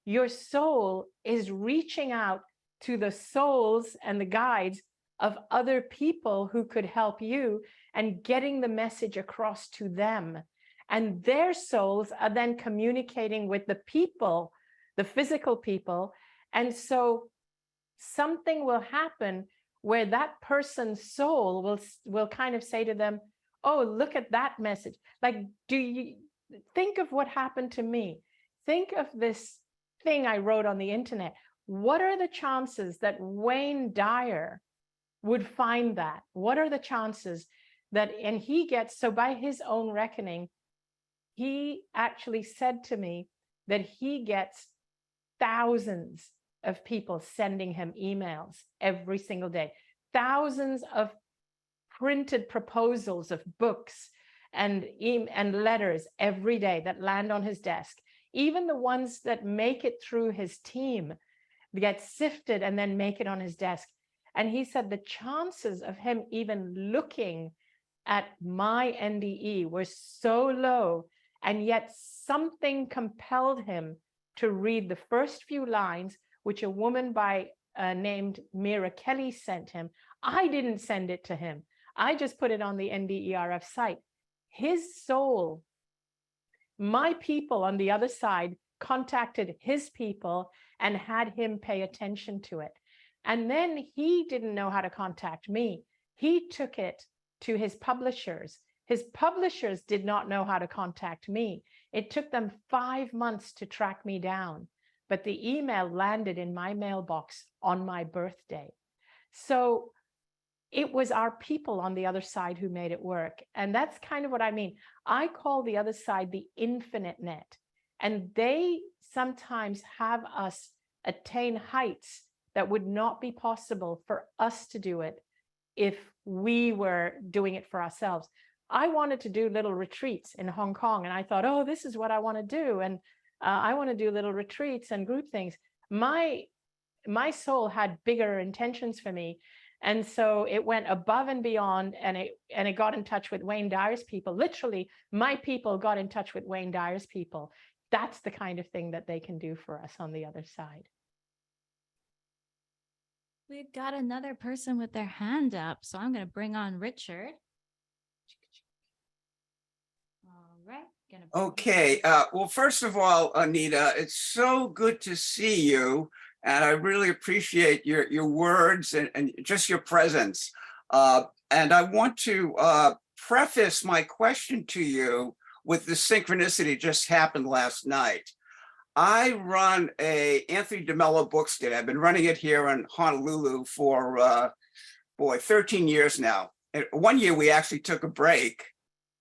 [SPEAKER 2] your soul is reaching out to the souls and the guides of other people who could help you, and getting the message across to them. And their souls are then communicating with the people, the physical people. And so something will happen where that person's soul will kind of say to them, oh, look at that message. Like, do you think of what happened to me? Think of this thing I wrote on the internet. What are the chances that Wayne Dyer would find that? What are the chances that, and he gets, so by his own reckoning, he actually said to me that he gets thousands of people sending him emails every single day, thousands of printed proposals of books and letters every day that land on his desk. Even the ones that make it through his team get sifted and then make it on his desk. And he said the chances of him even looking at my NDE were so low, and yet something compelled him to read the first few lines, which a woman named Mira Kelly sent him. I didn't send it to him. I just put it on the NDERF site. His soul, my people on the other side, contacted his people and had him pay attention to it. And then he didn't know how to contact me. He took it to his publishers. His publishers did not know how to contact me. It took them 5 months to track me down, but the email landed in my mailbox on my birthday. So it was our people on the other side who made it work. And that's kind of what I mean. I call the other side the infinite net. And they sometimes have us attain heights that would not be possible for us to do it if we were doing it for ourselves. I wanted to do little retreats in Hong Kong, and I thought, oh, this is what I want to do. And I want to do little retreats and group things. My soul had bigger intentions for me. And so it went above and beyond, and it got in touch with Wayne Dyer's people. Literally, my people got in touch with Wayne Dyer's people. That's the kind of thing that they can do for us on the other side.
[SPEAKER 3] We've got another person with their hand up, so I'm going to bring on Richard. All right.
[SPEAKER 6] Okay. Well, first of all, Anita, it's so good to see you. And I really appreciate your words and just your presence. And I want to preface my question to you with the synchronicity just happened last night. I run a Anthony DeMello bookstand. I've been running it here in Honolulu for, 13 years now. And 1 year we actually took a break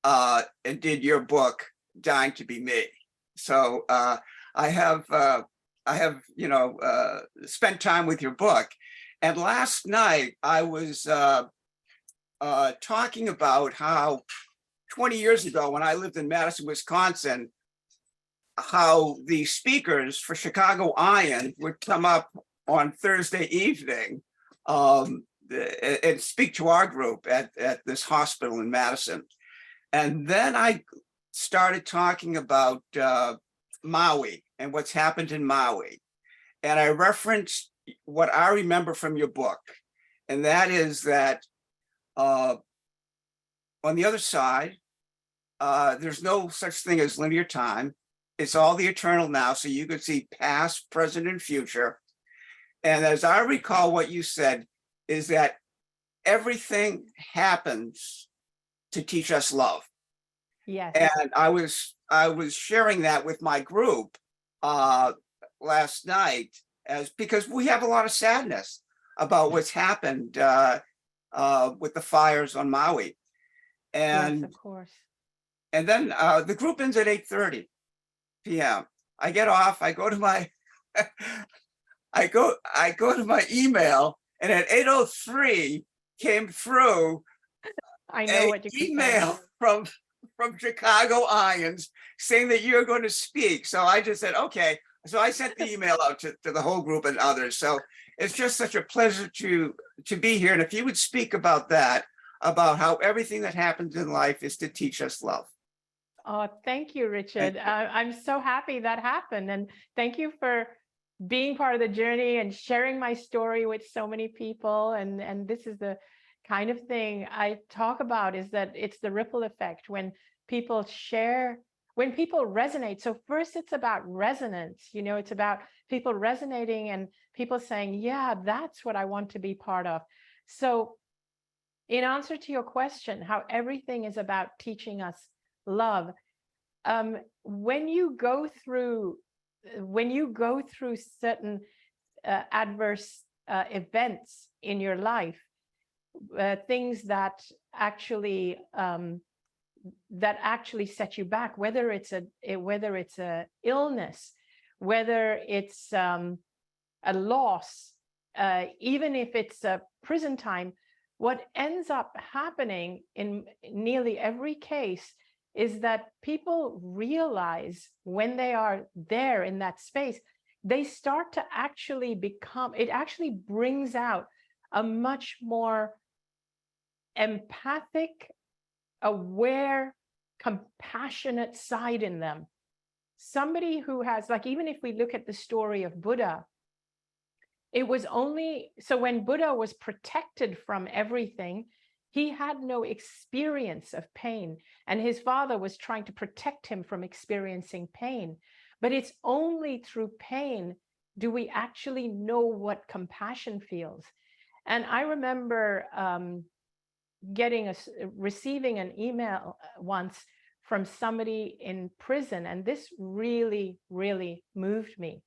[SPEAKER 6] and did your book, Dying to Be Me. So I have spent time with your book. And last night I was talking about how 20 years ago when I lived in Madison, Wisconsin, how the speakers for Chicago IANDS would come up on Thursday evening and speak to our group at this hospital in Madison. And then I started talking about Maui and what's happened in Maui. And I referenced what I remember from your book. And that is that on the other side, there's no such thing as linear time. It's all the eternal now. So you could see past, present, and future. And as I recall, what you said is that everything happens to teach us love.
[SPEAKER 2] Yes.
[SPEAKER 6] And I was sharing that with my group last night, because we have a lot of sadness about what's happened with the fires on Maui. And
[SPEAKER 2] yes, of course.
[SPEAKER 6] And then the group ends at 8:30 p.m. I get off, I go to my I go to my email, and at 8:03 came through
[SPEAKER 2] I know what you
[SPEAKER 6] email from Chicago IANDS saying that you're going to speak. So I just said, okay. So I sent the email out to the whole group and others. So it's just such a pleasure to be here. And if you would speak about that, about how everything that happens in life is to teach us love.
[SPEAKER 2] Oh, thank you, Richard. I'm so happy that happened. And thank you for being part of the journey and sharing my story with so many people. And this is the kind of thing I talk about, is that it's the ripple effect when people share, when people resonate. So first it's about resonance, you know, it's about people resonating and people saying, yeah, that's what I want to be part of. So in answer to your question, how everything is about teaching us love, when you go through certain adverse events in your life, things that actually set you back, whether it's a illness, whether it's a loss, even if it's a prison time, what ends up happening in nearly every case is that people realize when they are there in that space, they start to actually become, it actually brings out a much more empathic, aware, compassionate side in them. Somebody who has, like, even if we look at the story of Buddha, it was only, so when Buddha was protected from everything, he had no experience of pain, and his father was trying to protect him from experiencing pain. But it's only through pain do we actually know what compassion feels. And I remember receiving an email once from somebody in prison, and this really, really moved me,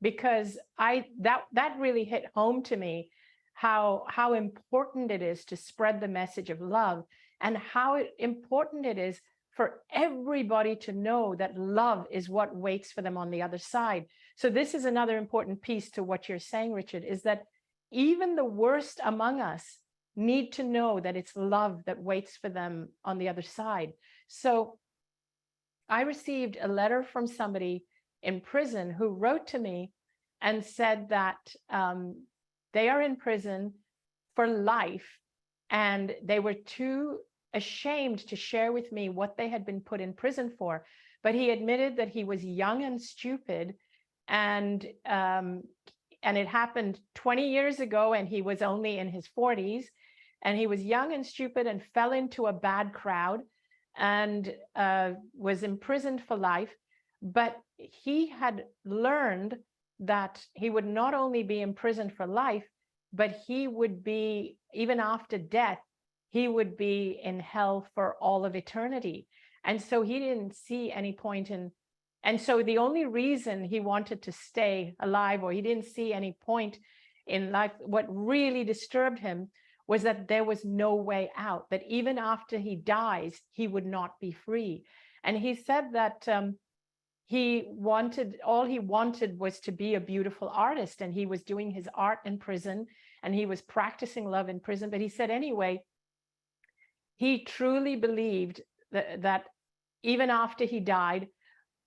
[SPEAKER 2] because that really hit home to me, how important it is to spread the message of love, and how important it is for everybody to know that love is what waits for them on the other side. So this is another important piece to what you're saying, Richard, is that even the worst among us need to know that it's love that waits for them on the other side. So I received a letter from somebody in prison who wrote to me and said that they are in prison for life, and they were too ashamed to share with me what they had been put in prison for. But he admitted that he was young and stupid, and it happened 20 years ago, and he was only in his 40s, and he was young and stupid and fell into a bad crowd and was imprisoned for life. But he had learned that he would not only be imprisoned for life, but he would be, even after death, he would be in hell for all of eternity. And so he didn't see any point in, and so the only reason he wanted to stay alive, or he didn't see any point in life, what really disturbed him was that there was no way out, that even after he dies, he would not be free. And he said that all he wanted was to be a beautiful artist, and he was doing his art in prison, and he was practicing love in prison. But he said anyway, he truly believed that even after he died,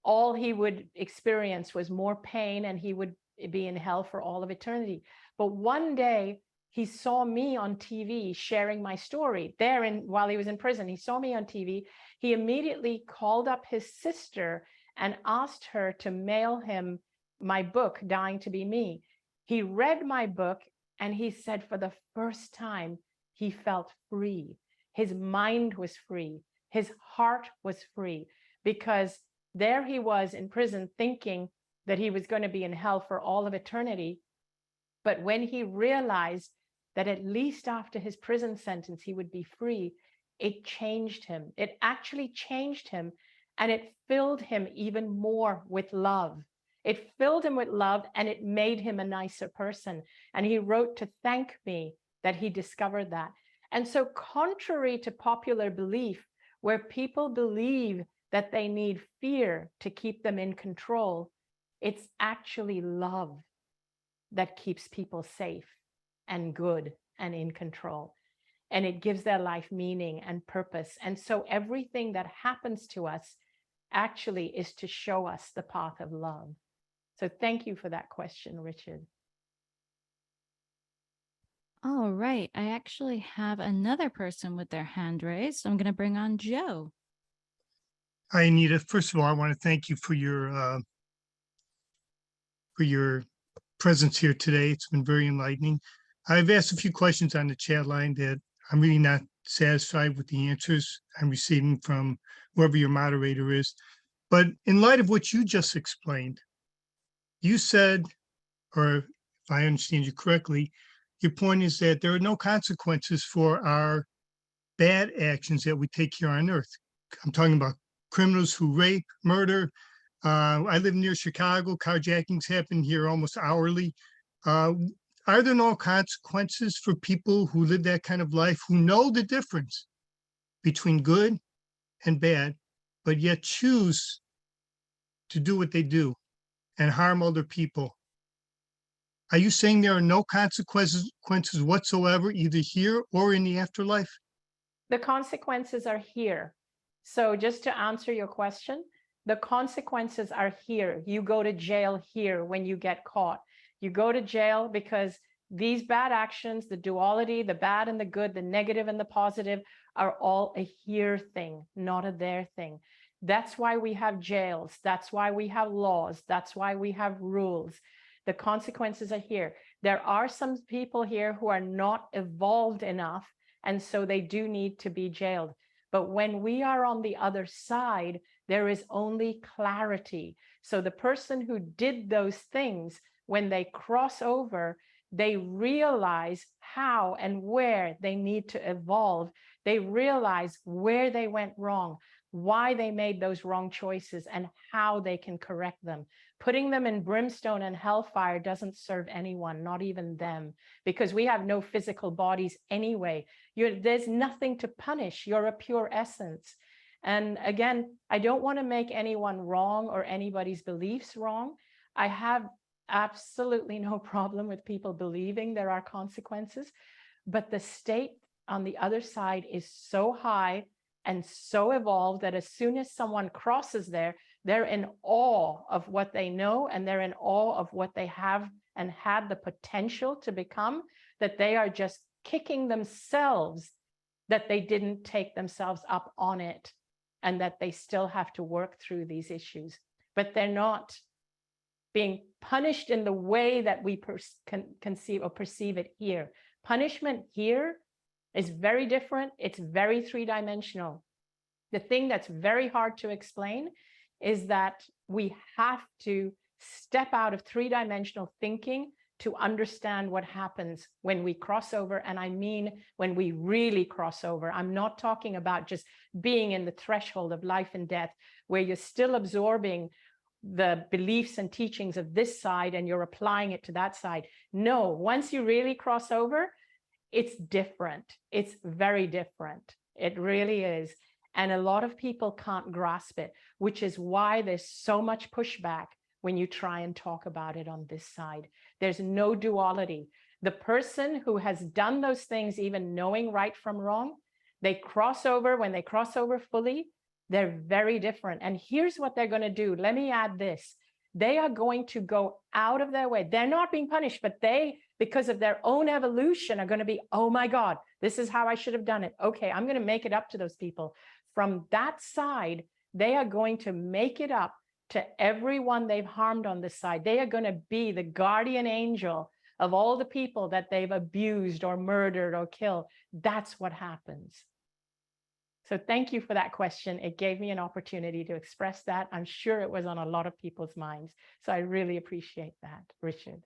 [SPEAKER 2] all he would experience was more pain, and he would be in hell for all of eternity. But one day he saw me on TV sharing my story there, while he was in prison. He saw me on TV. He immediately called up his sister and asked her to mail him my book, Dying to Be Me. He read my book, and he said for the first time he felt free. His mind was free. His heart was free, because there he was in prison thinking that he was going to be in hell for all of eternity. But when he realized that at least after his prison sentence he would be free, it changed him. It actually changed him, and it filled him even more with love. It filled him with love, and it made him a nicer person. And he wrote to thank me that he discovered that. And so, contrary to popular belief, where people believe that they need fear to keep them in control, it's actually love that keeps people safe and good and in control. And it gives their life meaning and purpose. And so everything that happens to us actually is to show us the path of love. So thank you for that question, Richard.
[SPEAKER 3] All right. I actually have another person with their hand raised. I'm going to bring on Joe.
[SPEAKER 7] Hi, Anita. First of all, I want to thank you for your presence here today. It's been very enlightening. I've asked a few questions on the chat line that I'm really not satisfied with the answers I'm receiving from whoever your moderator is. But in light of what you just explained, you said, or if I understand you correctly, your point is that there are no consequences for our bad actions that we take here on earth. I'm talking about criminals who rape, murder. I live near Chicago. Carjackings happen here almost hourly. Uh, are there no consequences for people who live that kind of life, who know the difference between good and bad, but yet choose to do what they do and harm other people? Are you saying there are no consequences whatsoever, either here or in the afterlife?
[SPEAKER 2] The consequences are here. So just to answer your question, the consequences are here. You go to jail here when you get caught. You go to jail because these bad actions, the duality, the bad and the good, the negative and the positive, are all a here thing, not a there thing. That's why we have jails. That's why we have laws. That's why we have rules. The consequences are here. There are some people here who are not evolved enough, and so they do need to be jailed. But when we are on the other side, there is only clarity. So the person who did those things, when they cross over, they realize how and where they need to evolve. They realize where they went wrong, why they made those wrong choices, and how they can correct them. Putting them in brimstone and hellfire doesn't serve anyone, not even them, because we have no physical bodies anyway. There's nothing to punish. You're a pure essence. And again, I don't want to make anyone wrong or anybody's beliefs wrong. I have absolutely no problem with people believing there are consequences, but the state on the other side is so high and so evolved that as soon as someone crosses there, they're in awe of what they know, and they're in awe of what they have and had the potential to become, that they are just kicking themselves that they didn't take themselves up on it, and that they still have to work through these issues. But they're not being punished in the way that we conceive or perceive it here. Punishment here is very different. It's very three-dimensional. The thing that's very hard to explain is that we have to step out of three-dimensional thinking to understand what happens when we cross over. And I mean, when we really cross over. I'm not talking about just being in the threshold of life and death, where you're still absorbing the beliefs and teachings of this side and you're applying it to that side. No, once you really cross over, it's different. It's very different. It really is. And a lot of people can't grasp it, which is why there's so much pushback when you try and talk about it on this side. There's no duality. The person who has done those things, even knowing right from wrong, they cross over. When they cross over fully, they're very different. And here's what they're going to do. Let me add this. They are going to go out of their way. They're not being punished, but they, because of their own evolution, are going to be, oh my God, this is how I should have done it. Okay, I'm going to make it up to those people. From that side, they are going to make it up to everyone they've harmed on this side. They are going to be the guardian angel of all the people that they've abused or murdered or killed. That's what happens. So thank you for that question. It gave me an opportunity to express that. I'm sure it was on a lot of people's minds. So I really appreciate that, Richard.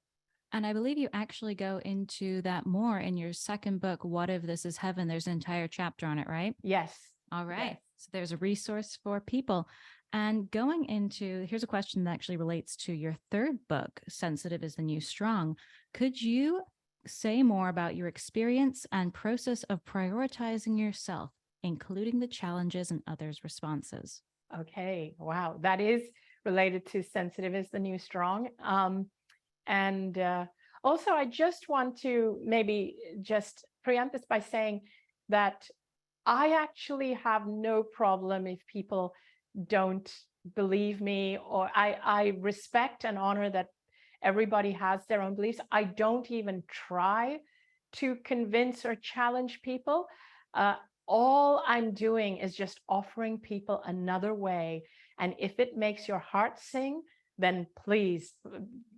[SPEAKER 3] And I believe you actually go into that more in your second book, What If This Is Heaven? There's an entire chapter on it, right?
[SPEAKER 2] Yes.
[SPEAKER 3] All right.
[SPEAKER 2] Yes.
[SPEAKER 3] So there's a resource for people. And going into, here's a question that actually relates to your third book, Sensitive is the New Strong. Could you say more about your experience and process of prioritizing yourself, including the challenges and others' responses?
[SPEAKER 2] Okay. Wow. That is related to Sensitive is the New Strong. Also, I just want to maybe just preempt this by saying that I actually have no problem if people don't believe me, or I respect and honor that everybody has their own beliefs. I don't even try to convince or challenge people. All I'm doing is just offering people another way. And if it makes your heart sing, then please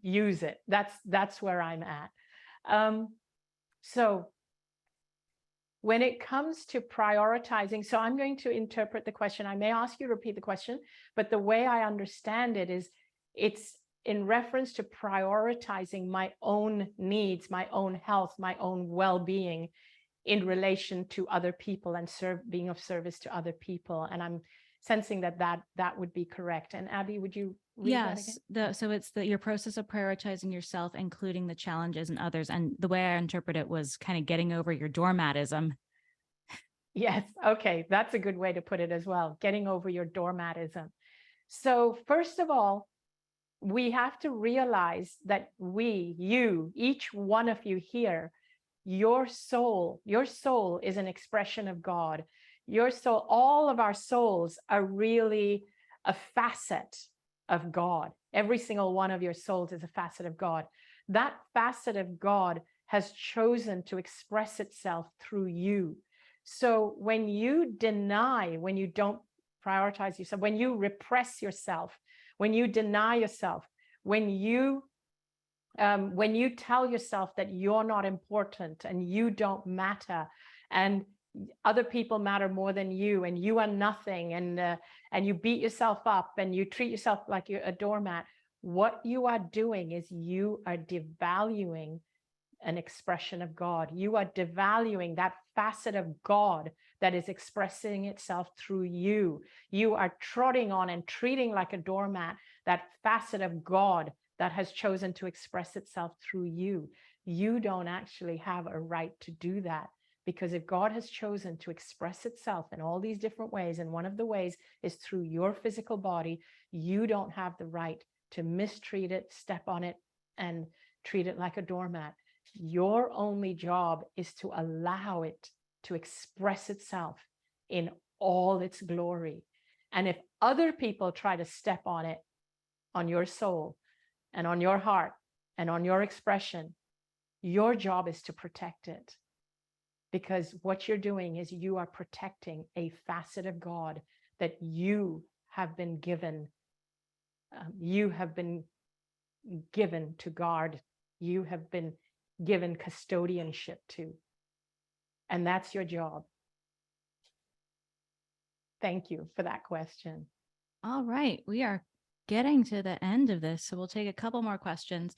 [SPEAKER 2] use it. That's where I'm at. So when it comes to prioritizing, so I'm going to interpret the question. I may ask you to repeat the question, but the way I understand it is it's in reference to prioritizing my own needs, my own health, my own well-being in relation to other people and being of service to other people. And I'm sensing that would be correct. And Abby, would you read that again?
[SPEAKER 3] So it's your process of prioritizing yourself, including the challenges and others. And the way I interpret it was kind of getting over your doormatism.
[SPEAKER 2] Yes. Okay. That's a good way to put it as well. Getting over your doormatism. So first of all, we have to realize that you, each one of you here, your soul is an expression of God. Your soul, all of our souls are really a facet of God. Every single one of your souls is a facet of God. That facet of God has chosen to express itself through you. So when you deny, when you don't prioritize yourself, when you repress yourself, when you deny yourself, when you tell yourself that you're not important and you don't matter and other people matter more than you and you are nothing, and you beat yourself up and you treat yourself like you're a doormat, what you are doing is you are devaluing an expression of God. You are devaluing that facet of God that is expressing itself through you. You are trotting on and treating like a doormat that facet of God that has chosen to express itself through you. You don't actually have a right to do that, because if God has chosen to express itself in all these different ways, and one of the ways is through your physical body, you don't have the right to mistreat it, step on it, and treat it like a doormat. Your only job is to allow it to express itself in all its glory. And if other people try to step on it, on your soul and on your heart and on your expression, your job is to protect it. Because what you're doing is you are protecting a facet of God that you have been given. You have been given to guard. You have been given custodianship to. And that's your job. Thank you for that question.
[SPEAKER 3] All right. We are getting to the end of this. So we'll take a couple more questions.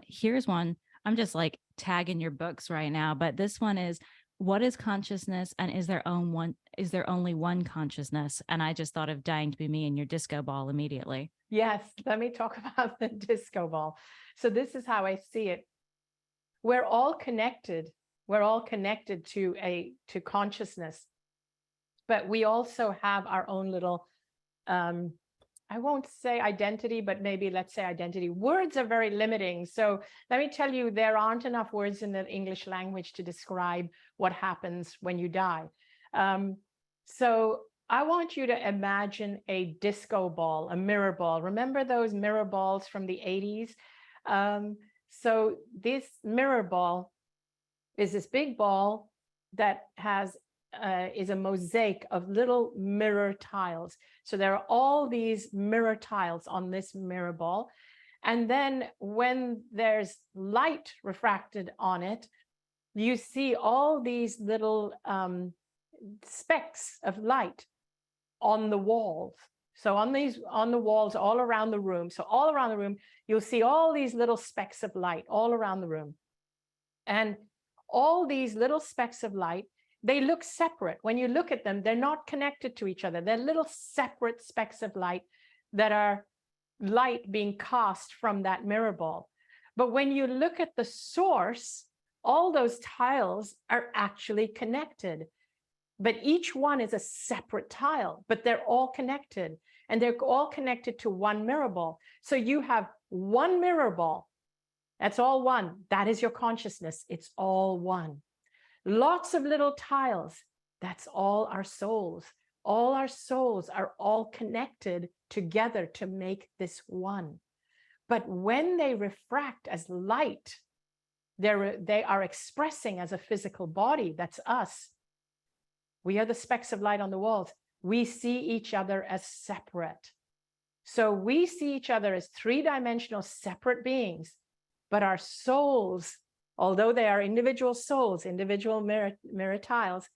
[SPEAKER 3] Here's one. I'm just like tagging your books right now, but this one is, what is consciousness, and is there only one consciousness? And I just thought of Dying to Be Me and your disco ball immediately.
[SPEAKER 2] Yes, let me talk about the disco ball. So this is how I see it. We're all connected. We're all connected to consciousness, but we also have our own little, I won't say identity, but maybe let's say identity. Words are very limiting. So let me tell you, there aren't enough words in the English language to describe what happens when you die. So I want you to imagine a disco ball, a mirror ball. Remember those mirror balls from the 80s? So this mirror ball is this big ball that has is a mosaic of little mirror tiles. So there are all these mirror tiles on this mirror ball. And then when there's light refracted on it, you see all these little specks of light on the walls. So on the walls all around the room. So all around the room, you'll see all these little specks of light all around the room. And all these little specks of light, they look separate. When you look at them, they're not connected to each other. They're little separate specks of light that are light being cast from that mirror ball. But when you look at the source, all those tiles are actually connected. But each one is a separate tile, but they're all connected. And they're all connected to one mirror ball. So you have one mirror ball. That's all one. That is your consciousness. It's all one. Lots of little tiles. That's all our souls. All our souls are all connected together to make this one. But when they refract as light, They are expressing as a physical body. That's us. We are the specks of light on the walls. We see each other as separate. So we see each other as three-dimensional separate beings, but our souls, although they are individual souls, individual mirror tiles,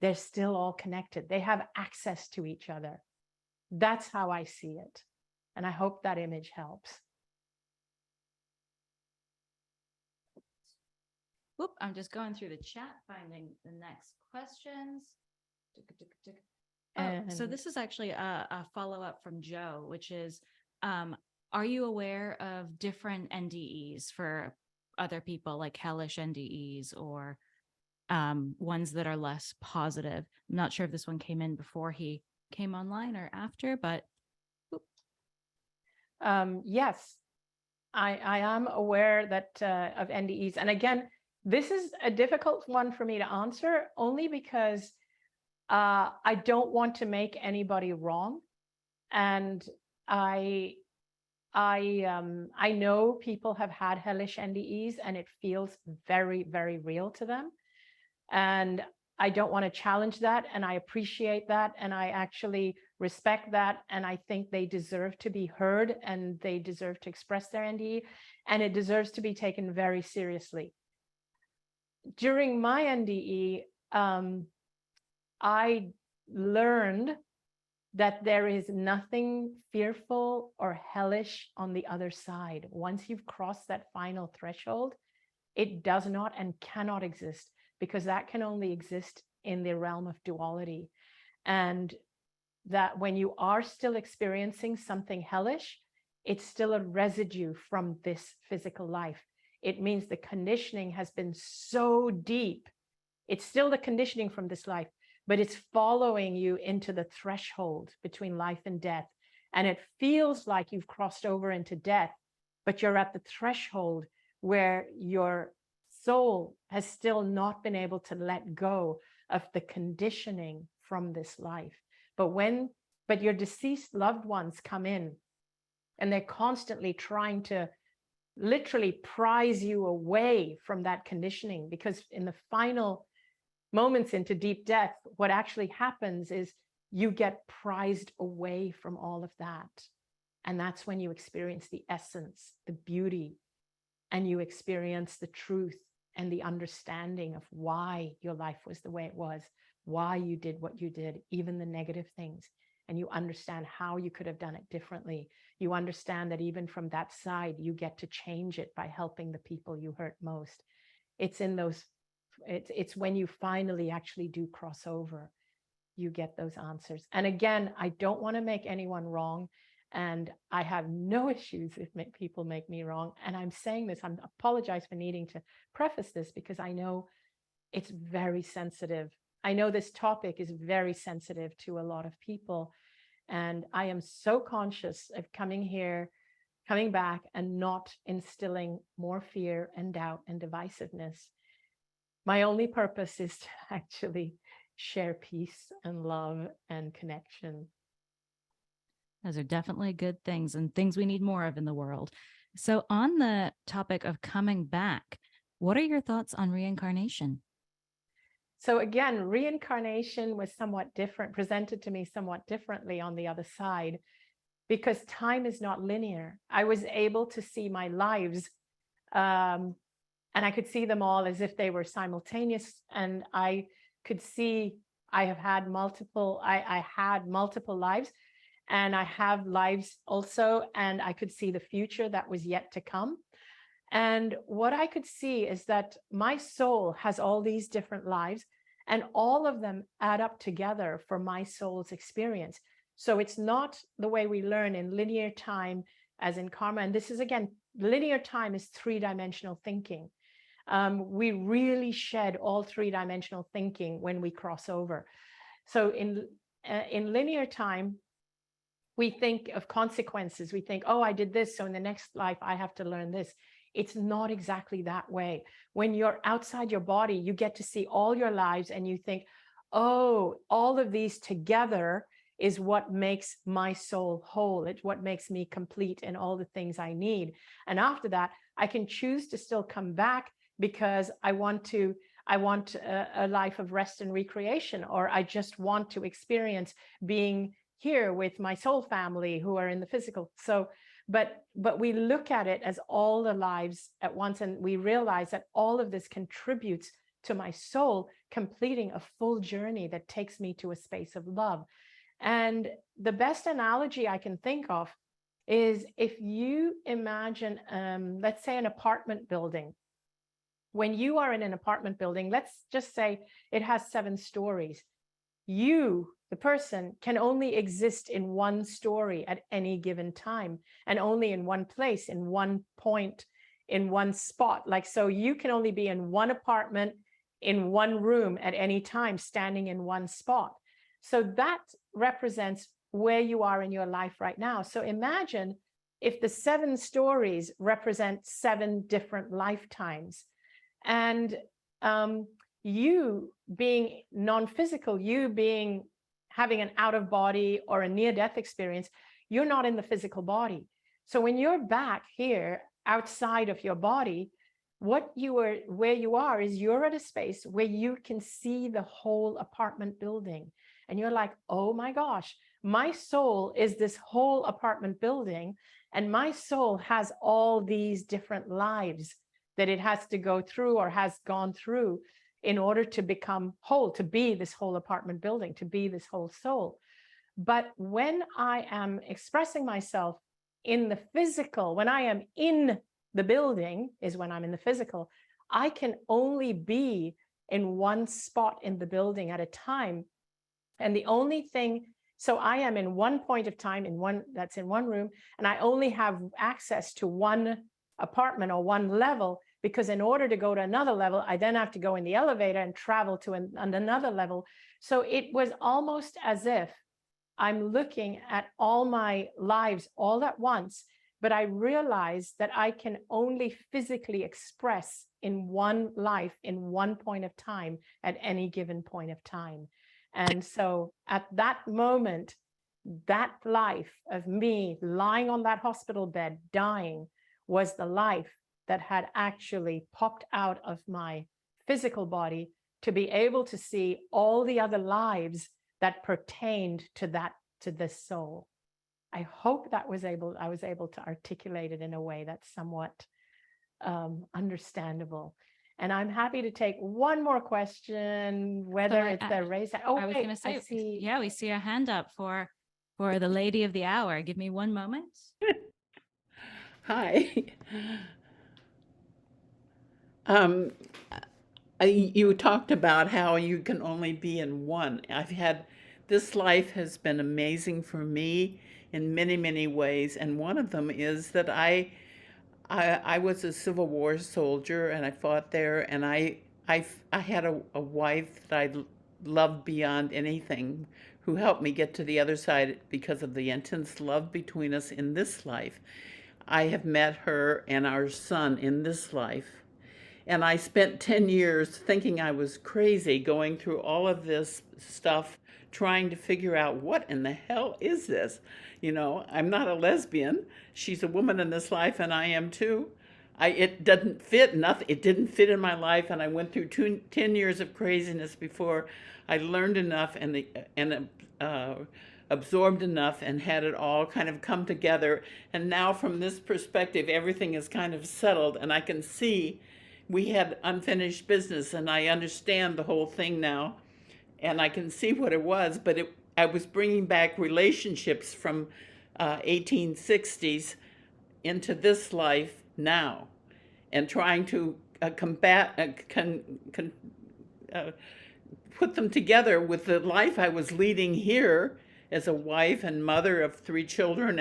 [SPEAKER 2] they're still all connected. They have access to each other. That's how I see it. And I hope that image helps.
[SPEAKER 3] Whoop, I'm just going through the chat, finding the next questions. So this is actually a follow-up from Joe, which is, are you aware of different NDEs for other people, like hellish NDEs or ones that are less positive? I'm not sure if this one came in before he came online or after, but.
[SPEAKER 2] Yes, I am aware that of NDEs. And again, this is a difficult one for me to answer, only because I don't want to make anybody wrong. And I know people have had hellish NDEs and it feels very, very real to them. And I don't want to challenge that. And I appreciate that. And I actually respect that. And I think they deserve to be heard and they deserve to express their NDE. And it deserves to be taken very seriously. During my NDE, I learned that there is nothing fearful or hellish on the other side. Once you've crossed that final threshold, it does not and cannot exist, because that can only exist in the realm of duality. And that when you are still experiencing something hellish, it's still a residue from this physical life. It means the conditioning has been so deep. It's still the conditioning from this life, but it's following you into the threshold between life and death. And it feels like you've crossed over into death, but you're at the threshold where your soul has still not been able to let go of the conditioning from this life. But your deceased loved ones come in and they're constantly trying to literally prize you away from that conditioning, because in the final moments into deep death, what actually happens is you get prized away from all of that. And that's when you experience the essence, the beauty, and you experience the truth and the understanding of why your life was the way it was, why you did what you did, even the negative things. And you understand how you could have done it differently. You understand that even from that side, you get to change it by helping the people you hurt most. It's in those, it's when you finally actually do cross over, you get those answers. And again, I don't want to make anyone wrong. And I have no issues if people make me wrong. And I'm saying this, I apologize for needing to preface this, because I know it's very sensitive. I know this topic is very sensitive to a lot of people. And I am so conscious of coming back and not instilling more fear and doubt and divisiveness. My only purpose is to actually share peace and love and connection.
[SPEAKER 3] Those are definitely good things and things we need more of in the world. So on the topic of coming back, what are your thoughts on reincarnation?
[SPEAKER 2] So again, reincarnation was somewhat different, presented to me somewhat differently on the other side, because time is not linear. I was able to see my lives, and I could see them all as if they were simultaneous. And I could see I had multiple lives, and I have lives also, and I could see the future that was yet to come. And what I could see is that my soul has all these different lives, and all of them add up together for my soul's experience. So it's not the way we learn in linear time as in karma. And this is, again, linear time is three-dimensional thinking. We really shed all three-dimensional thinking when we cross over. So in linear time, we think of consequences. We think, oh, I did this, so in the next life, I have to learn this. It's not exactly that way. When you're outside your body, you get to see all your lives and you think, oh, all of these together is what makes my soul whole. It's what makes me complete in all the things I need. And after that, I can choose to still come back because I want a life of rest and recreation, or I just want to experience being here with my soul family who are in the physical. So, but we look at it as all the lives at once, and we realize that all of this contributes to my soul completing a full journey that takes me to a space of love. And the best analogy I can think of is if you imagine, let's say, an apartment building. When you are in an apartment building, let's just say it has 7 stories. You, the person, can only exist in one story at any given time, and only in one place, in one point, in one spot. Like, so you can only be in one apartment, in one room at any time, standing in one spot. So that represents where you are in your life right now. So imagine if the 7 stories represent 7 different lifetimes, and you being non-physical, you being having an out-of-body or a near-death experience, you're not in the physical body. So when you're back here outside of your body, where you are is you're at a space where you can see the whole apartment building. And you're like, oh my gosh, my soul is this whole apartment building, and my soul has all these different lives that it has to go through or has gone through in order to become whole, to be this whole apartment building, to be this whole soul. But when I am expressing myself in the physical, when I am in the building is when I'm in the physical, I can only be in one spot in the building at a time. And the only thing, so I am in one point of time in one room, and I only have access to one apartment or one level, because in order to go to another level, I then have to go in the elevator and travel to another level. So it was almost as if I'm looking at all my lives all at once, but I realized that I can only physically express in one life, in one point of time, at any given point of time. And so at that moment, that life of me lying on that hospital bed, dying, was the life that had actually popped out of my physical body to be able to see all the other lives that pertained to this soul. I hope that I was able to articulate it in a way that's somewhat understandable. And I'm happy to take one more question, whether it's the raised hand. Oh,
[SPEAKER 3] I was
[SPEAKER 2] wait,
[SPEAKER 3] going to say,
[SPEAKER 2] I see.
[SPEAKER 3] yeah, we see a hand up for the lady of the hour. Give me one moment.
[SPEAKER 1] Hi. Um, you talked about how you can only be in one. This life has been amazing for me in many, many ways. And one of them is that I was a Civil War soldier, and I fought there, and I had a wife that I loved beyond anything, who helped me get to the other side because of the intense love between us in this life. I have met her and our son in this life. And I spent 10 years thinking I was crazy, going through all of this stuff, trying to figure out what in the hell is this? You know, I'm not a lesbian. She's a woman in this life, and I am too. It doesn't fit, nothing. It didn't fit in my life, and I went through 10 years of craziness before I learned enough and absorbed enough and had it all kind of come together. And now from this perspective, everything is kind of settled, and I can see we had unfinished business, and I understand the whole thing now, and I can see what it was. But I was bringing back relationships from 1860s into this life now, and trying to put them together with the life I was leading here as a wife and mother of 3 children,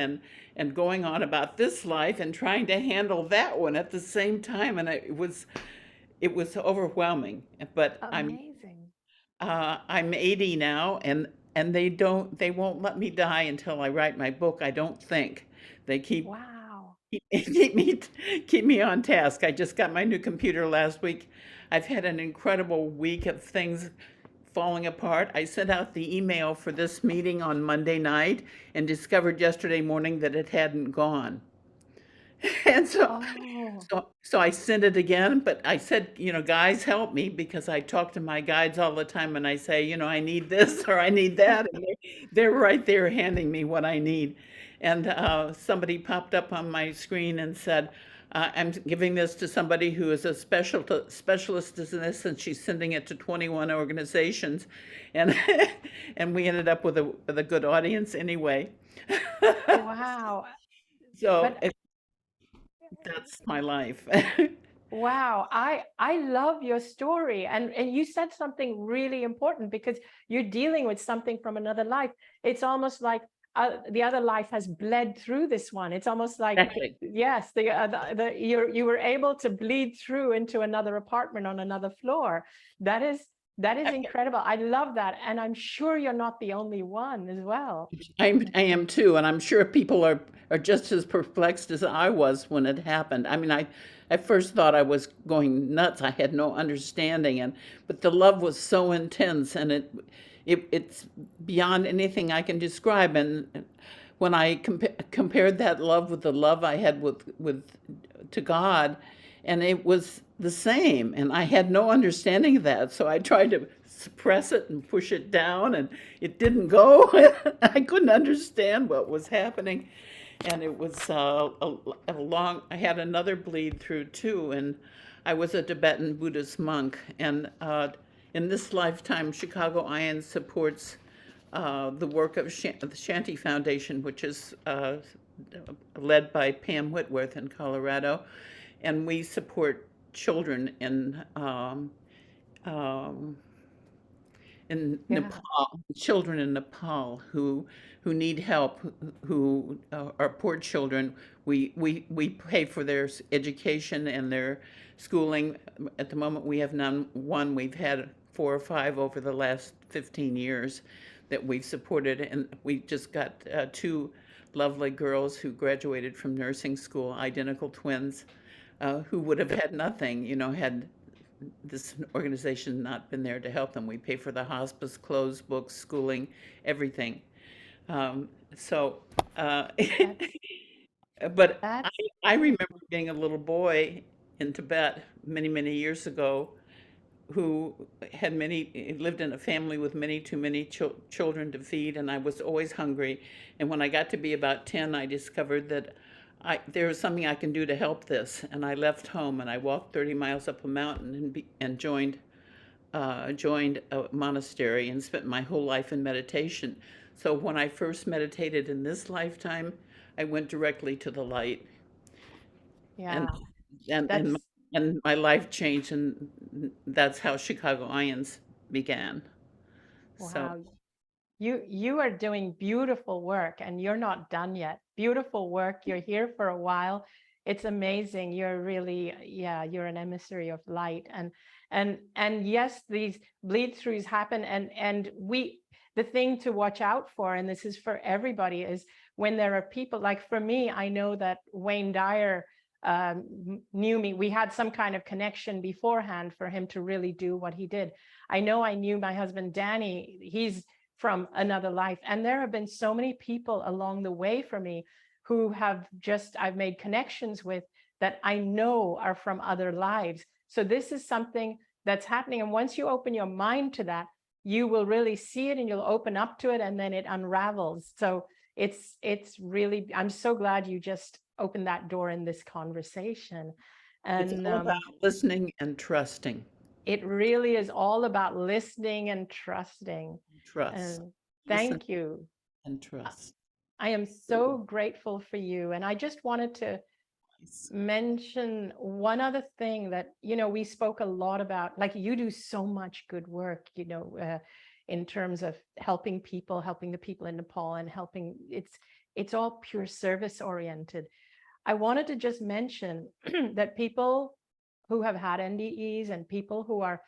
[SPEAKER 1] and going on about this life and trying to handle that one at the same time. And it was overwhelming. But
[SPEAKER 2] Amazing.
[SPEAKER 1] I'm 80 now, and they won't let me die until I write my book. I don't think they
[SPEAKER 2] Wow.
[SPEAKER 1] keep me on task. I just got my new computer last week. I've had an incredible week of things falling apart. I sent out the email for this meeting on Monday night and discovered yesterday morning that it hadn't gone. And
[SPEAKER 2] Oh,
[SPEAKER 1] so I sent it again, but I said, guys, help me, because I talk to my guides all the time and I say, I need this or I need that. And they're right there handing me what I need. And somebody popped up on my screen and said, I'm giving this to somebody who is a specialist in this, and she's sending it to 21 organizations. And and we ended up with a good audience anyway.
[SPEAKER 2] wow.
[SPEAKER 1] So
[SPEAKER 2] But
[SPEAKER 1] that's my life.
[SPEAKER 2] wow, I love your story. And you said something really important, because you're dealing with something from another life. It's almost like the other life has bled through this one. It's almost like,
[SPEAKER 1] Exactly.
[SPEAKER 2] yes, you were able to bleed through into another apartment on another floor. That is incredible. I love that. And I'm sure you're not the only one as well.
[SPEAKER 1] I am too, and I'm sure people are just as perplexed as I was when it happened. I mean, I at first thought I was going nuts. I had no understanding, but the love was so intense, and it's beyond anything I can describe. And when I compared that love with the love I had with to God, and it was the same, and I had no understanding of that, so I tried to suppress it and push it down, and it didn't go. I couldn't understand what was happening, and it was a long. I had another bleed through too, and I was a Tibetan Buddhist monk, and in this lifetime, Chicago IANDS supports the work of the Shanti Foundation, which is led by Pam Whitworth in Colorado, and we support children in
[SPEAKER 2] Yeah.
[SPEAKER 1] Nepal, children in Nepal who need help, who are poor children. We pay for their education and their schooling. At the moment, we have one. We've had 4 or 5 over the last 15 years that we've supported, and we just got 2 lovely girls who graduated from nursing school, identical twins, who would have had nothing, had this organization not been there to help them. We pay for the hospice, clothes, books, schooling, everything. So, but
[SPEAKER 2] That's
[SPEAKER 1] I remember being a little boy in Tibet many, many years ago, who lived in a family with many too many children to feed, and I was always hungry. And when I got to be about 10, I discovered that there was something I can do to help this. And I left home and I walked 30 miles up a mountain and joined a monastery and spent my whole life in meditation. So when I first meditated in this lifetime, I went directly to the light,
[SPEAKER 2] yeah.
[SPEAKER 1] and and and,
[SPEAKER 2] That's
[SPEAKER 1] and my life changed, and that's how Chicago IANDS began. So
[SPEAKER 2] wow. You are doing beautiful work, and you're not done yet. Beautiful work. You're here for a while. It's amazing. You're really, yeah, you're an emissary of light. And yes, these bleed throughs happen. And the thing to watch out for, and this is for everybody, is when there are people like, for me, I know that Wayne Dyer knew me. We had some kind of connection beforehand for him to really do what he did. I know I knew my husband, Danny. He's from another life. And there have been so many people along the way for me who have I've made connections with, that I know are from other lives. So this is something that's happening. And once you open your mind to that, you will really see it and you'll open up to it, and then it unravels. So it's really, I'm so glad you just opened that door in this conversation.
[SPEAKER 1] it's
[SPEAKER 2] And
[SPEAKER 1] all about listening and trusting.
[SPEAKER 2] it really is all about listening and trusting.
[SPEAKER 1] Trust.
[SPEAKER 2] And
[SPEAKER 1] Listen
[SPEAKER 2] thank you.
[SPEAKER 1] and trust.
[SPEAKER 2] I am so grateful for you. And I just wanted to mention one other thing that, we spoke a lot about, like, you do so much good work, in terms of helping the people in Nepal, and it's all pure service oriented. I wanted to just mention that people who have had NDEs and people who are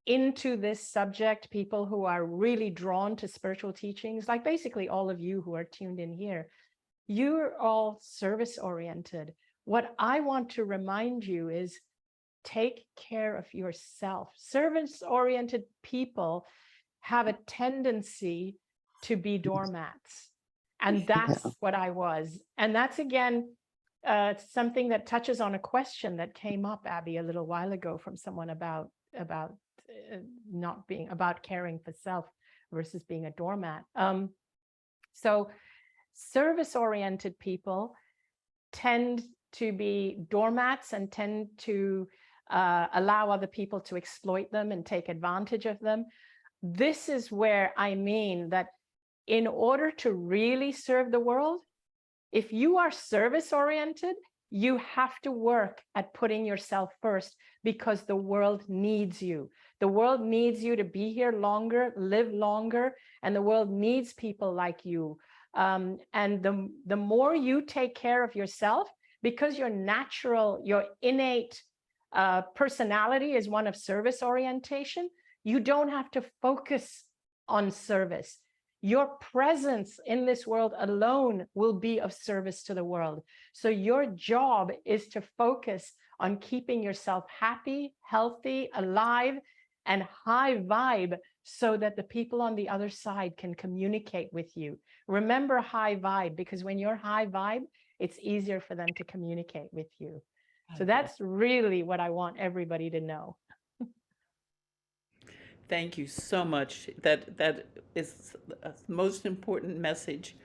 [SPEAKER 2] into this subject, people who are really drawn to spiritual teachings, like basically all of you who are tuned in here, you're all service oriented. What I want to remind you is, take care of yourself. Service oriented people have a tendency to be doormats. And that's what I was. And that's, again, something that touches on a question that came up, Abby, a little while ago from someone about not being about caring for self versus being a doormat. So service-oriented people tend to be doormats and tend to allow other people to exploit them and take advantage of them. This is where I mean that in order to really serve the world, if you are service-oriented, you have to work at putting yourself first, because the world needs you. The world needs you to be here longer, live longer, and the world needs people like you. And the more you take care of yourself, because your natural, your innate personality is one of service orientation, you don't have to focus on service. Your presence in this world alone will be of service to the world. So your job is to focus on keeping yourself happy, healthy, alive, and high vibe, so that the people on the other side can communicate with you. Remember high vibe, because when you're high vibe, it's easier for them to communicate with you. So that's really what I want everybody to know.
[SPEAKER 1] Thank you so much. That is the most important message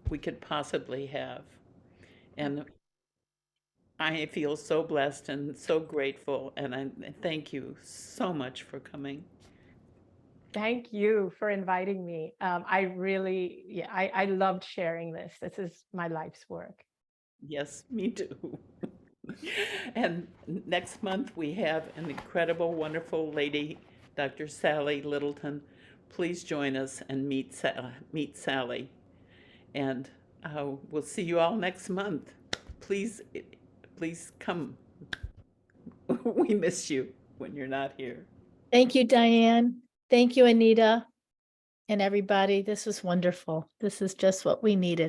[SPEAKER 1] we could possibly have. And I feel so blessed and so grateful, and I thank you so much for coming.
[SPEAKER 2] Thank you for inviting me. I loved sharing this. This is my life's work.
[SPEAKER 1] Yes, me too. And next month we have an incredible, wonderful lady, Dr. Sally Littleton. Please join us and meet Sally. And we'll see you all next month. Please come. We miss you when you're not here.
[SPEAKER 8] Thank you, Diane. Thank you, Anita, and everybody. This was wonderful. This is just what we needed.